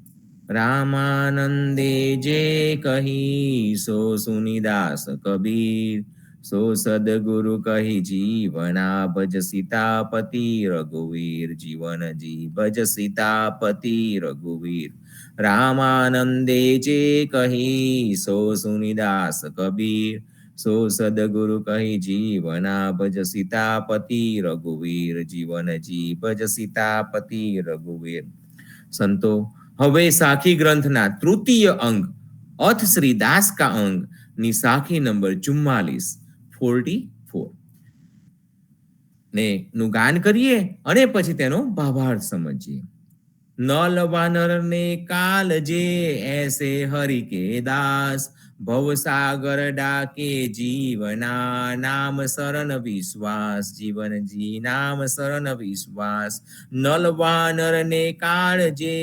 રામાનંદે જે કહી સો સુનિદાસ કબીર, સો સદગુરુ કહી જીવના ભજ સીતાપતિ રઘુવીર, જીવન જી ભજ સીતાપતિ રઘુવીર. રામાનંદે જે કહી સો સુનિદાસ કબીર, સો સદગુરુ કહી જીવના ભજ સીતાપતિ રઘુવીર, જીવન જી ભજ સીતાપતિ રઘુવીર. સંતો, હવે સાખી ગ્રંથના તૃતીય અંગ અથ શ્રી દાસ કા અંગ ની સાખી નંબર 44 ને નું ગાન કરીએ અને પછી તેનો ભાવાર્થ સમજીએ. નલ વાનર ને કાલ જે એસે હરિ કે દાસ, ભવસાગર ડાકે જીવના નામ શરણ વિશ્વાસ, જીવન જી નામ શરણ વિશ્વાસ. નલ વાનર ને કાળ જે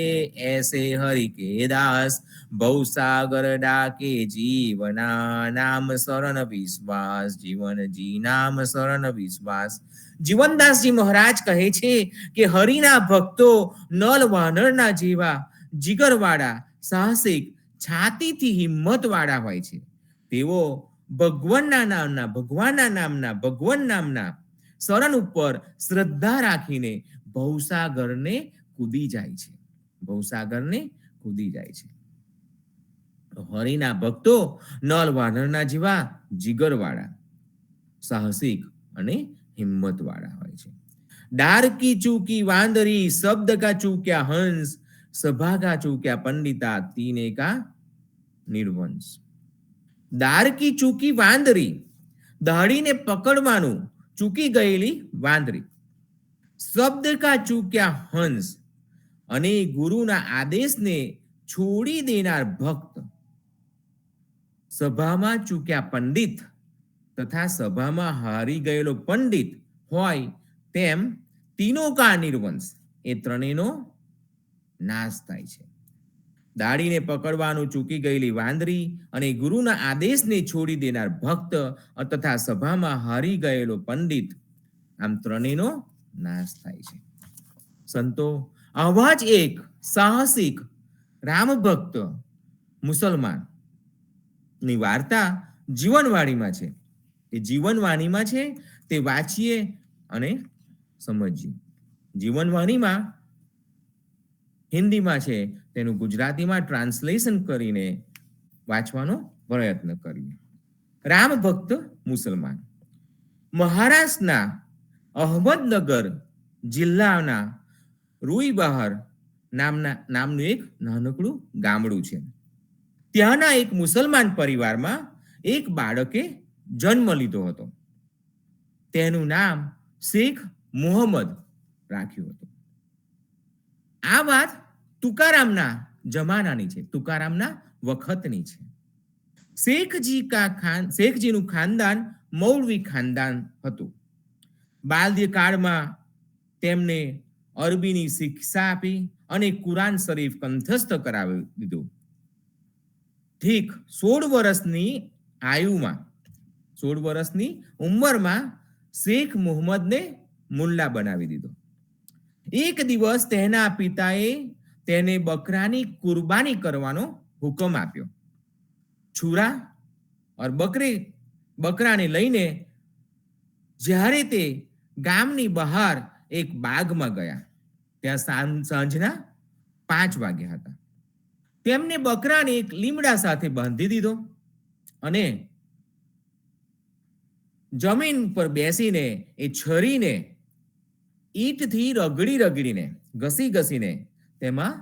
એસે હરિ કે દાસ, ભવસાગર ડાકે જીવના નામ શરણ વિશ્વાસ, જીવન જી નામ શરણ વિશ્વાસ. જીવનદાસજી મહારાજ કહે છે કે હરિના ભક્તો નલ વાનરના જેવા જીગરવાળા, સાહસિક, છાતીથી હિંમતવાળા હોય છે. તેઓ ભગવાનના નામના શરણ ઉપર શ્રદ્ધા રાખીને ભવસાગરને કૂદી જાય છે. હરિના ભક્તો નલ વાનરના જેવા જીગરવાળા, સાહસિક અને હિંમતવાળા હોય છે. ડારકી ચૂકી વાંદરી, શબ્દ કા ચૂક્યા હંસ, સભા કા ચૂક્યા પંડિતા, તીને કા નિર્વંશ. દારકી ચૂકી વાંદરી, દાઢીને પકડવાનું ચૂકી ગયેલી વાંદરી. શબ્દ કા ચૂક્યા હંસ, અને ગુરુના આદેશને છોડી દેનાર ભક્ત. સભામાં ચૂક્યા પંડિત તથા સભામાં હારી ગયેલો પંડિત હોય તેમ તીનો કા નિર્વંશ, એ ત્રણેયનો નાશ થાય છે. દાઢીને પકડવાનું ચૂકી ગયેલી વાંદરી અને ગુરુના આદેશને છોડી દેનાર ભક્ત તથા સભામાં હારી ગયેલો પંડિત, આમ ત્રણેયનો નાશ થાય છે. સંતો, આવા જ એક સાહસિક રામ ભક્ત મુસલમાન ની વાર્તા જીવનવાણીમાં છે. એ જીવનવાણીમાં છે તે વાંચીએ અને સમજીએ. જીવનવાણીમાં હિન્દીમાં છે તેનું ગુજરાતીમાં ટ્રાન્સલેશન કરીને વાંચવાનો પ્રયત્ન કરીએ. રામ ભક્ત મુસલમાન. મહારાષ્ટ્રના અહમદનગર જિલ્લાના રૂઈબહાર નામનું એક નાનકડું ગામડું છે. ત્યાંના એક મુસલમાન પરિવારમાં એક બાળકે જન્મ લીધો હતો. તેનું નામ શેખ મુહમ્મદ રાખ્યું હતું. આ વાત તુકારામના જમાનાની છે, તુકારામના વખતની છે. શેખજીનું ખાનદાન મૌલવી ખાનદાન હતું. બાલ્યકાળમાં તેમને અરબીની શિક્ષા આપી અને કુરાન શરીફ કંઠસ્થ કરાવી દીધું. ઠીક 16 વર્ષની ઉંમરમાં શેખ મુહમ્મદને મુલ્લા બનાવી દીધો. એક દિવસ તેના પિતાએ તેને બકરાની કુરબાની કરવાનો હુકમ આપ્યો. છુરા ઓર બકરાને લઈને જ્યારે તે ગામની બહાર એક બાગમાં ગયા, ત્યાં સાંજના 5 વાગ્યા હતા. તેમને બકરાને એક લીમડા સાથે બાંધી દીધો અને જમીન પર બેસીને એ છરીને ઈંટથી રગડીને ઘસીને તેમાં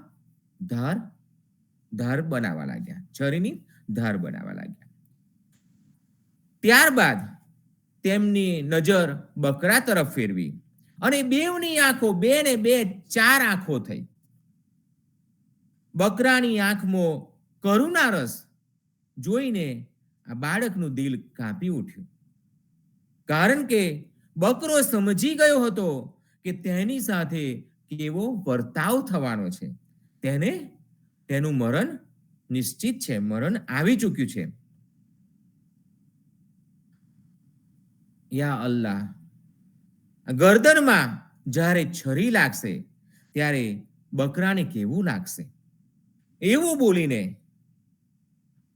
ધાર બનાવવા લાગ્યા. છરીની ધાર બનાવવા લાગ્યા. ત્યારબાદ તેમની નજર બકરા તરફ ફેરવી અને બેવની આંખો 2 ને 2 4 આંખો થઈ. બકરાની આંખમાં કરુણા રસ જોઈને આ બાળકનું દિલ કાપી ઉઠ્યું, કારણ કે બકરો સમજી ગયો હતો કે તેની સાથે કેવો વર્તાવ થવાનો છે. તેનું મરણ નિશ્ચિત છે, મરણ આવી ચૂક્યું છે. યા અલ્લાહ, ગરદનમાં જ્યારે છરી લાગશે ત્યારે બકરાને કેવું લાગશે? એવું બોલીને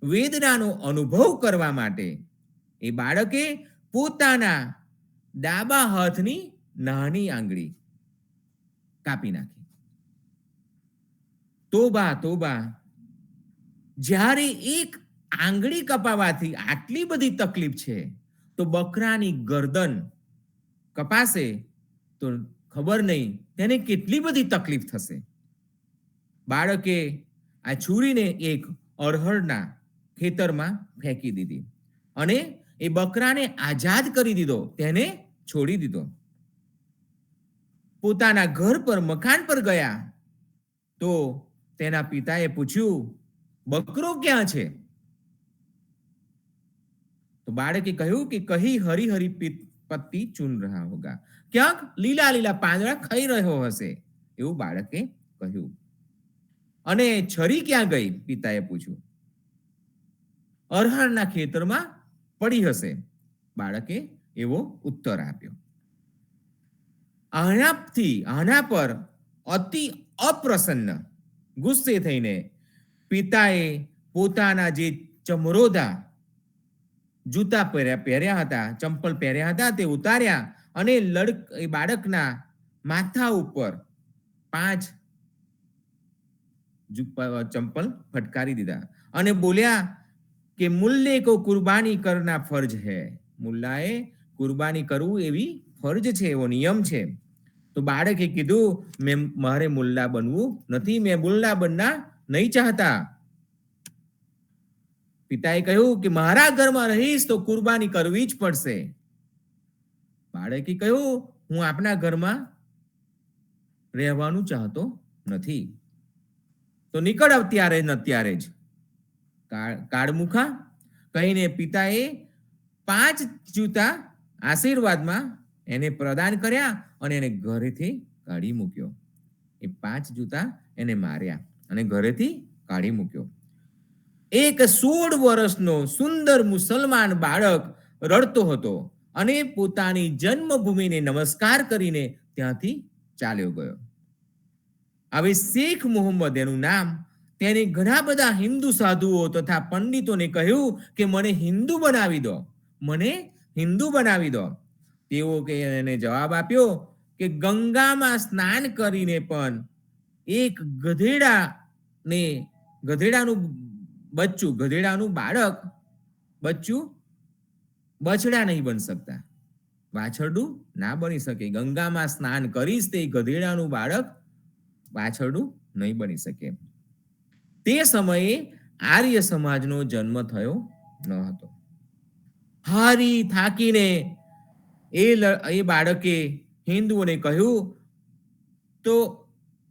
વેદનાનો અનુભવ કરવા માટે એ બાળકે પોતાના ડાબા હાથની નાની આંગળી કાપી નાખી. તોબા, જ્યારે એક આંગળી કપાવાથી આટલી બધી તકલીફ છે, તો બકરાની ગરદન કપાશે તો ખબર નહીં તેને કેટલી બધી તકલીફ થશે. બાળકે આ છુરીને એક અરહરના ખેતરમાં ફેંકી દીધી અને એ બકરાને આઝાદ કરી દીધો, તેને છોડી દીધો. પોતાના ઘર પર મકાન પર ગયા તો તેના પિતાએ પૂછ્યું, બકરો ક્યાં છે? તો બાળકે કહ્યું કે કહી હરી પત્તી ચૂન રહા હોગા, ક્યાંક લીલા પાંદડા ખાઈ રહ્યો હશે, એવું બાળકે કહ્યું. અને છરી ક્યાં ગઈ? પિતાએ પૂછ્યું. અરહરના ખેતરમાં પડી હશે, બાળકે એવો ઉત્તર આપ્યો. આના પર અતિ અપ્રસન્ન ગુસ્સે થઈને પિતાએ પોતાના જે ચમરોદા જૂતા પહેર્યા હતા, ચંપલ પહેર્યા હતા, તે ઉતાર્યા અને એ બાળકના માથા ઉપર 5 ચંપલ ફટકારી દીધા અને બોલ્યા કે મુલ્લે કો કુરબાની કરના ફર્જ હૈ. મુલ્લાએ કુરબાની કરવું એવી ફર્જ છે, એવો નિયમ છે. તો બાળકે કીધું, મારે મુલ્લા બનવું નથી, મેં મુલ્લા બનના નહીં ચાહતા. પિતાએ કહ્યું કે મારા ઘરમાં રહીશ તો કુરબાની કરવી જ પડશે. બાળકે કહ્યું, હું આપના ઘરમાં રહેવાનું ચાહતો નથી. તો નીકળ અત્યારે જ. કાળમુખા કહીને પિતાએ 5 જૂતા આશીર્વાદમાં એને પ્રદાન કર્યા અને એને ઘરેથી કાઢી મૂક્યો. એ 5 જૂતા એને માર્યા અને ઘરેથી કાઢી મૂક્યો. એક 16 વર્ષનો સુંદર મુસલમાન બાળક રડતો હતો અને પોતાની જન્મભૂમિને નમસ્કાર કરીને ત્યાંથી ચાલ્યો ગયો. હવે શેખ મુહમ્મદ એનું નામ, તેને ઘણા બધા હિન્દુ સાધુઓ તથા પંડિતોને કહ્યું કે મને હિન્દુ બનાવી દો, મને હિન્દુ બનાવી દો. તેઓ કે એને જવાબ આપ્યો કે ગંગામાં સ્નાન કરીને પણ એક ગધેડાનું બાળક બચ્ચું બછડા નહીં બની શકતા, વાછરડું ના બની શકે. ગંગામાં સ્નાન કરીશ તે ગધેડાનું બાળક વાછરડું નહીં બની શકે. તે સમયે આર્ય સમાજનો જન્મ થયો ન હતો. હારી થાકીને એ બાળકે હિન્દુઓને કહ્યું તો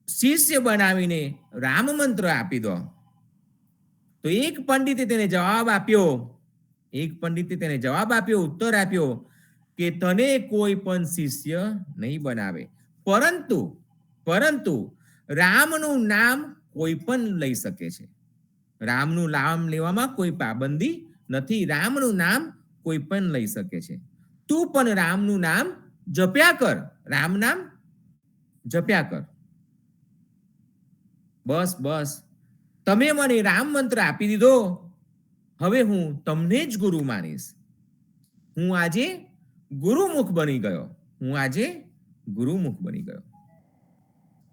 શિષ્ય બનાવીને રામ મંત્ર આપી દો. તો એક પંડિતે તેને જવાબ આપ્યો, ઉત્તર આપ્યો કે તને કોઈ પણ શિષ્ય નહીં બનાવે, પરંતુ રામનું નામ કોઈ પણ લઈ શકે છે. રામનું નામ લેવામાં કોઈ પાબંદી નથી. રામનું નામ કોઈ પણ લઈ શકે છે. તું પણ રામનું નામ જપ્યા કર, રામ નામ જપ્યા કર. બસ તમે મને રામ મંત્ર આપી દીધો, હવે હું તમને જ ગુરુ માનીશ. હું આજે ગુરુમુખ બની ગયો.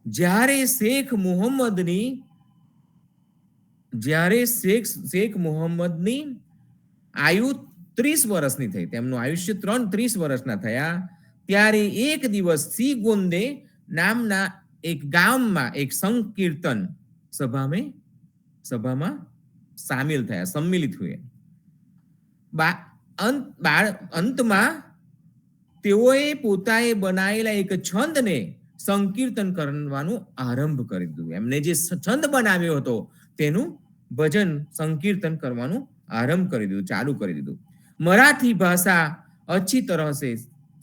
જ્યારે શેખ મુહમ્મદની આયુ 30 વર્ષની થઈ, તેમનું આયુષ્ય 30 વર્ષના થયા, ત્યારે એક દિવસ સિગુંદે નામના એક ગામમાં એક સંકીર્તન સભામાં सम्मिलित हुए. અંતમાં તેઓએ પોતાએ બનાવેલા એક છંદને સંકીર્તન કરવાનું આરંભ કરી દીધું. એમને જે છંદ બનાવ્યો હતો તેનું ભજન સંકીર્તન કરવાનું ચાલુ કરી દીધું. મરાઠી ભાષા अच्छी तरह से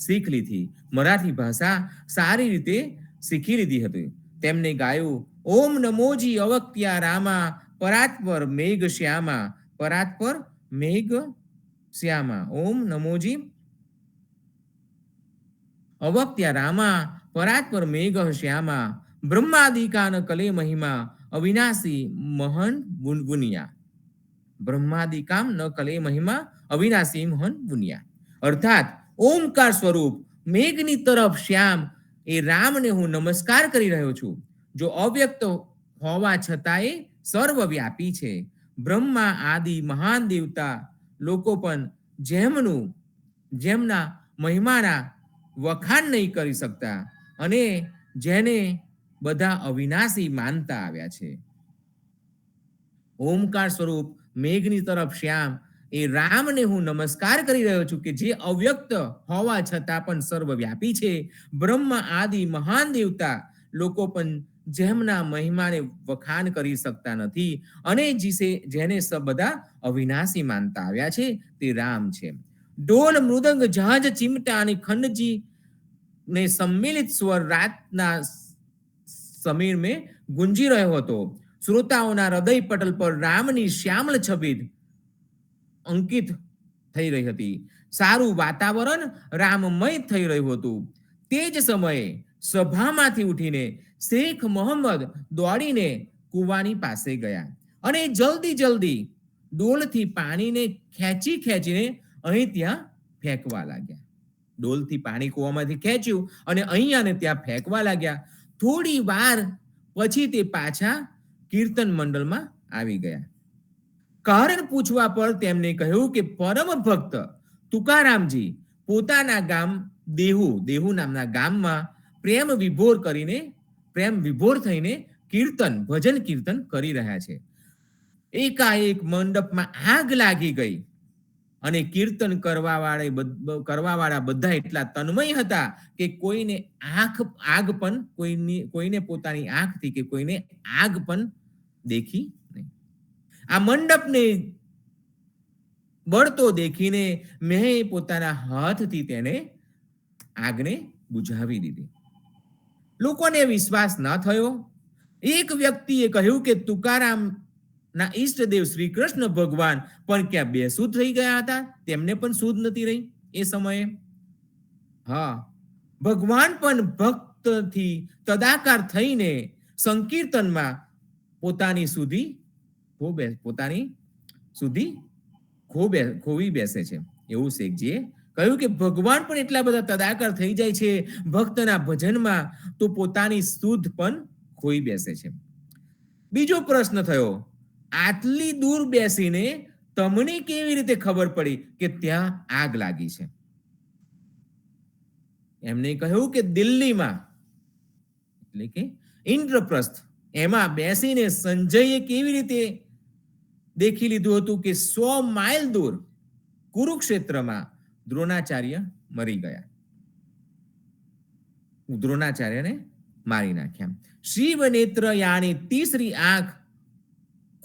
सीख ली थी. મરાઠી ભાષા સારી રીતે શીખી લીધી હતી. તેમને ગાયું, ઓમ નમોજી અવક્ત્યા રામા પરાત્પર મેઘ શ્યામા. ઓમ નમોજી અવક્ત્યા રામા પરાત્પર મેઘ શ્યામા બ્રહ્માદિકા ન કલે મહિમા અવિનાશી મહન ગુનિયા. બ્રહ્માદિકામ ન કલે મહિમા અવિનાશી મહન ગુનિયા. અર્થાત ઓમકાર સ્વરૂપ મેઘની તરફ શ્યામ એ રામને હું નમસ્કાર કરી રહ્યો છું, જો અવ્યક્ત હોવા છતાંય સર્વવ્યાપી છે. બ્રહ્મા આદિ મહાન દેવતા લોકો પણ જેમના મહિમાના વખાણ નહીં કરી શકતા અને જેને બધા અવિનાશી માનતા આવ્યા છે. ઓમકાર સ્વરૂપ મેઘની તરફ શ્યામ એ રામને હું નમસ્કાર કરી રહ્યો છું કે જે અવ્યક્ત હોવા છતાં પણ સર્વવ્યાપી છે. બ્રહ્મ આદિ મહાન દેવતા લોકો પણ જેમના મહિમાને વખાણ કરી શકતા નથી અને જેને બધા અવિનાશી માનતા આવ્યા છે તે રામ છે. ઢોલ, મૃદંગ, જહાજ, ચિમટા અને ખંડજી ને सम्मिलित स्वर રાતના સમીર में ગુંજી રહ્યો હતો. શ્રોતાઓના હૃદય પટલ પર રામની શ્યામળ છબી અંકિત થઈ રહી હતી. સારું વાતાવરણ રામમય થઈ રહ્યું હતું. તે જ સમયે સભામાંથી ઉઠીને શેખ મોહમ્મદ દોડીને કૂવાની પાસે ગયા અને જલ્દી ડોલથી પાણીને ખેંચીને અહીં ત્યાં ફેંકવા લાગ્યા. ડોલથી પાણી કૂવામાંથી ખેંચ્યું અને અહીંયા ને ત્યાં ફેંકવા લાગ્યા. થોડી વાર પછી તે પાછા કીર્તન મંડળમાં આવી ગયા. કારણ પૂછવા પર તેમને કહ્યું કે પરમ ભક્ત તુકારામજી પોતાના ગામ દેહુ નામના ગામમાં પ્રેમ વિભોર થઈને ભજન કીર્તન કરી રહ્યા છે. એકાએક મંડપમાં આગ લાગી ગઈ અને કીર્તન કરવાવાળા બધા એટલા તન્મય હતા કે કોઈને પોતાની આંખથી કે કોઈને આગ પણ દેખી નહીં. આ મંડપને બળતો દેખીને મેં પોતાના હાથથી તેને આગને બુઝાવી દીધી. લોકોને વિશ્વાસ ન થયો. એક વ્યક્તિએ કહ્યું કે તુકારામ ના ઈષ્ટદેવ શ્રી કૃષ્ણ ભગવાન પણ ક્યાં બેસુધ થઈ ગયા હતા? તેમને પણ સુધ નથી રહી એ સમયે. હા, ભગવાન પણ ભક્તથી તદાકાર થઈને સંકીર્તનમાં પોતાની સુધી ખોવી બેસે છે. એવું શેખજીએ કહ્યું કે ભગવાન પણ એટલા બધા તદાકાર થઈ જાય છે ભક્તના ભજનમાં તો પોતાની સુધ પણ ખોઈ બેસે છે. બીજો પ્રશ્ન થયો, આટલી દૂર બેસીને તમને કેવી રીતે ખબર પડી કે ત્યાં આગ લાગી છે? એમને કહ્યું કે દિલ્હીમાં એટલે કે ઇન્દ્રપ્રસ્થ એમાં બેસીને સંજયે કેવી રીતે દેખી લીધું હતું કે 100 માઇલ દૂર કુરુક્ષેત્રમાં દ્રોણાચાર્ય મરી ગયા. द्रोणाचार्य ने मारी नाख्या. शिव नेत्र यानी तीसरी आंख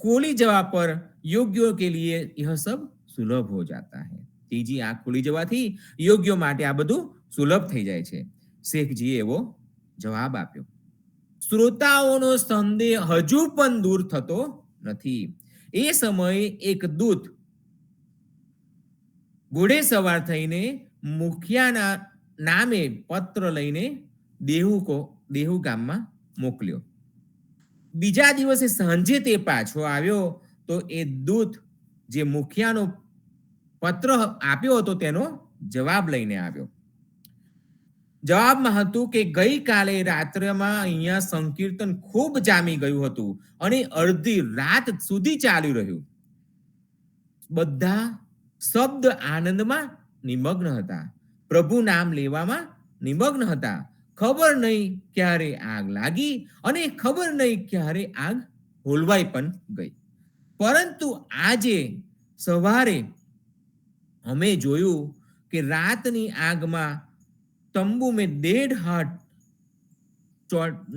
खोली जवा पर योग्यों के लिए यह सब सुलभ हो जाता है. तीजी आंख खोली जवाथी योग्यों माटे आ बधुं सुलभ થઈ જાય છે. શેખજીએ એવો જવાબ આપ્યો. શ્રોતાઓનો સંદેહ હજુ પણ દૂર થતો નથી. એ સમયે એક દૂત ઘોડે સવાર થઈને મુખિયાના નામે પત્ર લઈને દેહુ ગામમાં મોકલ્યો. બીજા દિવસે સાંજે તે પાછો આવ્યો તો એ દૂત જે મુખિયાનો પત્ર આપ્યો હતો તેનો જવાબ લઈને આવ્યો. જવાબમાં હતું કે ગઈકાલે રાત્રમાં અહીંયા સંકીર્તન ખૂબ જામી ગયું હતું અને અડધી રાત સુધી ચાલી રહ્યું. બધા શબ્દ આનંદમાં નિમગ્ન હતા, પ્રભુ નામ લેવામાં નિમગ્ન હતા. ખબર નહીં ક્યારે આગ લાગી અને ખબર નહીં ક્યારે આગ હોલવાઈ પણ ગઈ. પરંતુ આજે સવારે અમે જોયું કે રાતની આગમાં તંબુ મેં 1.5 હાથ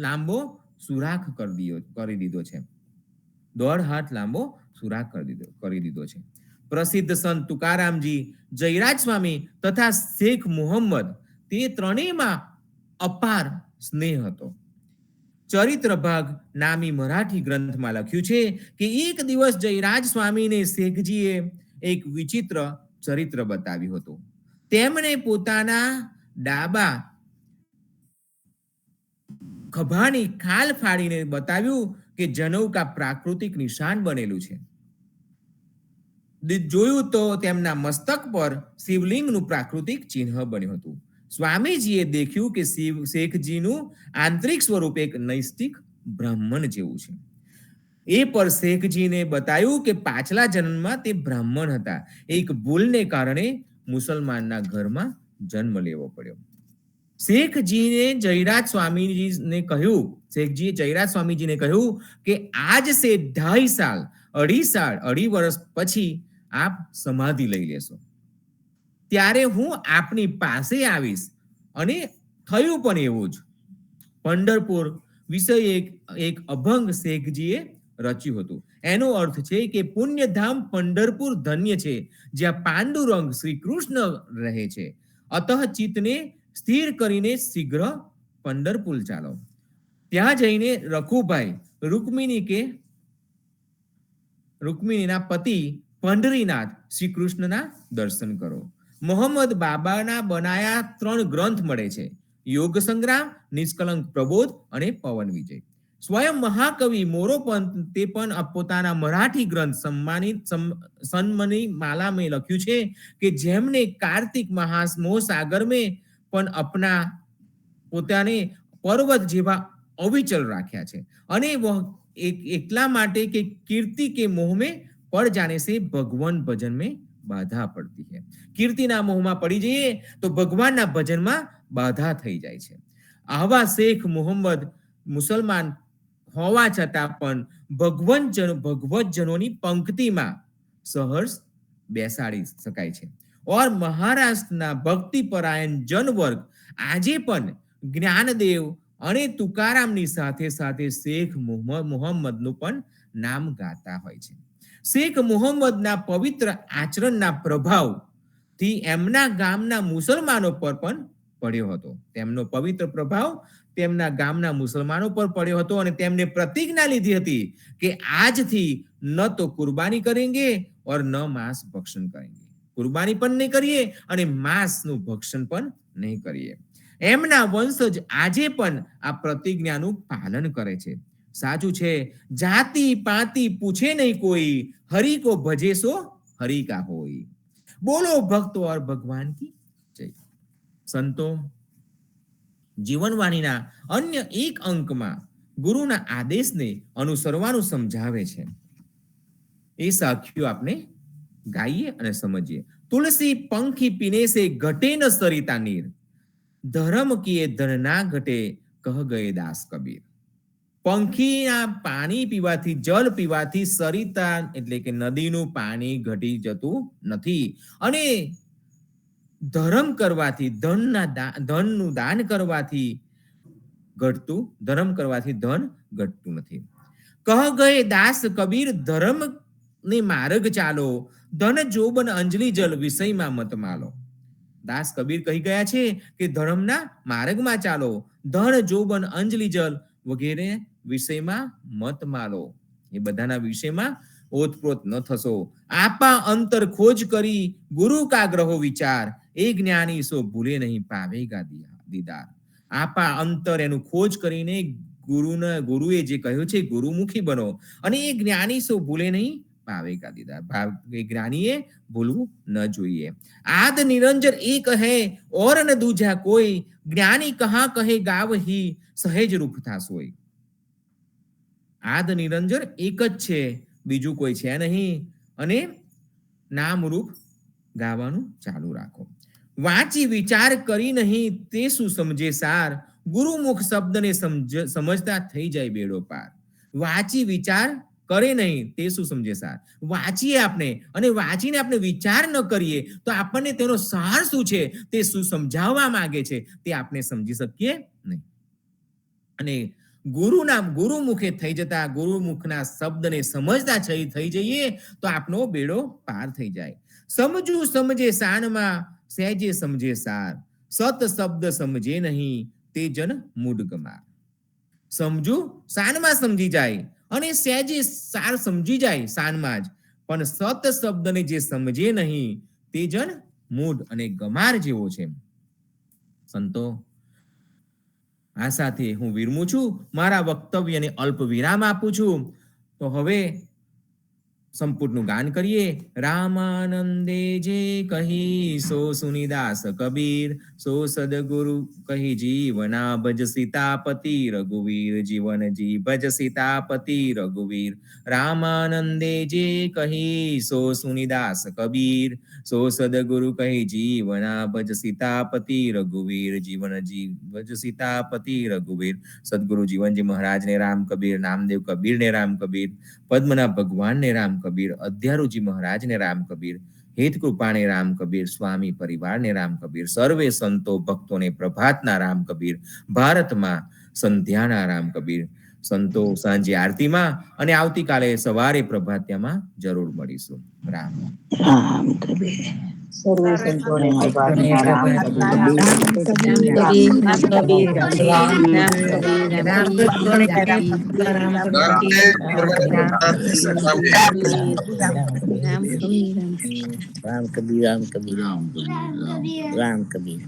લાંબો સુરાખ કરી દીધો છે. 1.5 હાથ લાંબો સુરાખ કરી દીધો છે. પ્રસિદ્ધ સંત તુકારામજી, જયરાજ સ્વામી તથા શેખ મુહમ્મદ તે ત્રણેયમાં અપાર સ્નેહ હતો. ચરિત્ર ભાગ નામી મરાઠી ગ્રંથમાં લખ્યું છે કે એક દિવસ જયરાજ સ્વામીને શેખજીએ એક વિચિત્ર ચરિત્ર બતાવ્યું હતું. તેમણે પોતાના ડાબા ખભાની ખાલ ફાડીને બતાવ્યું કે જનૌકા પ્રાકૃતિક નિશાન બનેલું છે. જોયું તો તેમના મસ્તક પર શિવલિંગનું પ્રાકૃતિક ચિહ્ન બન્યું હતું. સ્વામીજીએ દેખ્યું કે શેખજીનું આંતરિક સ્વરૂપ એક નૈષ્ટિક બ્રાહ્મણ જેવું છે. એ પર શેખજીને બતાવ્યું કે પાછલા જન્મમાં તે બ્રાહ્મણ હતા. એક ભૂલને કારણે મુસલમાનના ઘરમાં જન્મ લેવો પડ્યો. શેખજીએ જયરાજ સ્વામીજીને કહ્યું કે આજ સે 2.5 વર્ષ પછી આપ સમાધિ લઈ લેશો, ત્યારે હું આપની પાસે આવીશ. અને થયું પણ એવું જ. પંઢરપુર વિષય એક અભંગ શેખજીએ રચ્યું હતું. એનો અર્થ છે કે પુણ્યધામ પંઢરપુર ધન્ય છે, જ્યાં પાંડુરંગ શ્રી કૃષ્ણ રહે છે. અતઃ ચિત્તને સ્થિર કરીને શીઘ્ર પંઢરપુર ચાલો. ત્યાં જઈને રઘુભાઈ રૂકમિણીના પતિ પંઢરીનાથ શ્રી કૃષ્ણના દર્શન કરો. મોહમ્મદ બાબાના બનાયા 3 ગ્રંથ મળે છે: યોગ સંગ્રામ, નિષ્કલંક પ્રબોધ અને પવન વિજય. સ્વયં મહાકવિ મોરોપંત તે પણ પોતાના મરાઠી ગ્રંથ સન્મની માલા મેં લખ્યું છે કે જેમને કાર્તિક મહાસાગર મેં પણ અપના પોતાને પર્વત જેવા અવિચલ રાખ્યા છે. અને એટલા માટે કે કીર્તિ કે મોહ में पड़ जाने से भगवान भजन में बाधा પડતી है. કીર્તિના મોહમાં પડી જઈએ તો ભગવાનના ભજનમાં બાધા થઈ જાય છે. આવા શેખ મુહમ્મદ મુસલમાન હોવા છતાં પણ ભગવતજનોની પંક્તિમાં સહર્ષ બેસાડી શકાય છે. ઓર મહારાષ્ટ્રના ભક્તિપરાયણ જનવર્ગ આજે પણ જ્ઞાનદેવ અને તુકારામની સાથે સાથે શેખ મુહમ્મદનું પણ નામ ગાતા હોય છે. શેખ મુહમ્મદના પવિત્ર આચરણના પ્રભાવથી એમના ગામના મુસલમાનો પર પણ પડ્યો હતો. તેમનો પવિત્ર પ્રભાવ તેમના ગામના મુસલમાનો પર પડ્યો હતો અને તેમને પ્રતિજ્ઞા લીધી હતી કે આજથી ન તો કુરબાની કરેંગે ઓર ન માંસ ભક્ષણ કરેંગે. કુરબાની પણ નહીં કરીએ અને માંસનું ભક્ષણ પણ નહીં કરીએ. એમના વંશજ આજે પણ આ પ્રતિજ્ઞાનું પાલન કરે છે. સાચું છે, જાતિ પાતિ પૂછે નહીં કોઈ, હરી કો ભજે સો હરી કા હોય. બોલો ભક્તો और ભગવાન કી જય. સંતો જીવનવાણીના અન્ય એક અંકમાં ગુરુના આદેશને અનુસરવાનું સમજાવે છે. એ સાખ્યું આપણે ગાઈએ અને સમજીએ. તુલસી પંખી પીને સે ઘટે ન સરિતા નીર, ધર્મ કીએ ધન ના ઘટે કહ ગયે દાસ કબીર. પંખીના પાણી પીવાથી, જળ પીવાથી સરિતા એટલે કે નદીનું પાણી ઘટી જતું નથી, અને ધર્મ કરવાથી, ધનનું દાન કરવાથી ઘટતું, ધર્મ કરવાથી ધન ઘટતું નથી. કહ ગયે દાસ કબીર, ધર્મ ને માર્ગ ચાલો, ધન જોબન અંજલિ જલ વિષયમાં મત માલો. દાસ કબીર કહી ગયા છે કે ધર્મના માર્ગમાં ચાલો, ધન જોબન અંજલિ જલ વગેરે વિષયમાં મત માલો. એ બધાના વિષયમાં ઓતપ્રોત ન થશો. આપા અંતર ખોજ કરી ગુરુ કા ગ્રહો વિચાર, એ જ્ઞાની સો ભૂલે નહીં પાવેગા દીદાર. આપા અંતર એનું ખોજ કરીને ગુરુએ જે કહ્યું છે ગુરુમુખી બનો, અને એ જ્ઞાની સો ભૂલે નહીં પાવેગા દીદાર. એ જ્ઞાનીએ ભૂલવું ન જોઈએ. આદ નિરંજન એક હૈ ઓર ન દૂજા કોઈ, જ્ઞાની કહા કહે ગાવ હી સહેજ રૂપ થા સોય. આદ નિરંજન એક જ છે, બીજું કોઈ છે નહીં, અને નામરૂપ ગાવાનું ચાલુ રાખો. વાંચી વિચાર કરી નહીં તે શું સમજે સાર, ગુરુમુખ શબ્દને સમજતા થઈ જાય બેડો પાર. વાંચી વિચાર કરે નહીં તે શું સમજે સાર. વાંચીએ આપણે અને વાંચીને આપણે વિચાર ન કરીએ તો આપણને તેનો સાર શું છે, તે શું સમજાવવા માંગે છે, તે આપણે સમજી શકીએ નહીં. અને ગુરુમુખે થઈ જતા, ગુરુમુખના શબ્દને સમજતા થઈ જઈએ તો આપનો બેડો પાર થઈ જાય. સમજુ સમજે સાનમાં સહેજે સમજે સાર, સત શબ્દ સમજે નહીં તે જન મૂઢ ગમાર. સમજુ સાનમાં સમજી જાય અને સહેજે સાર સમજી જાય સાનમાં જ, પણ સત શબ્દને જે સમજે નહીં તે જન મૂઢ અને ગમાર જેવો છે. સંતો, આ સાથે હું વિરમું છું, મારા વક્તવ્યને અલ્પ વિરામ આપું છું. તો હવે સંપૂર્ણનું ગાન કરીએ. રામાનંદે જે કહી સો સુનિદાસ કબીર, સો સદગુરુ કહી જીવના ભજ સીતાપતિ રઘુવીર, જીવન જી ભજ સીતાપતિ રઘુવીર. રામાનંદે જે કહી સો સુનિદાસ કબીર, સો સદગુરુ કહી જીવના ભજ સીતાપતિ રઘુવીર, જીવન જી ભજ સીતાપતિ રઘુવીર. સદગુરુ જીવનજી મહારાજ ને રામ કબીર, નામદેવ કબીર ને રામ કબીર, પદ્મના ભગવાન ને રામ કબીર, અધ્યારુજી મહારાજ ને રામ કબીર, હેત કૃપાને રામ કબીર, સ્વામી પરિવાર ને રામ કબીર, સર્વે સંતો ભક્તોને પ્રભાતના રામ કબીર, ભારતમાં સંધ્યાના રામ કબીર. સંતો સાંજે આરતીમાં અને આવતીકાલે સવારે પ્રભાત્યામાં જરૂર મળીશું. રામ રામ કબીર. સર્વે સંતોને પ્રભાતના રામ કબીર.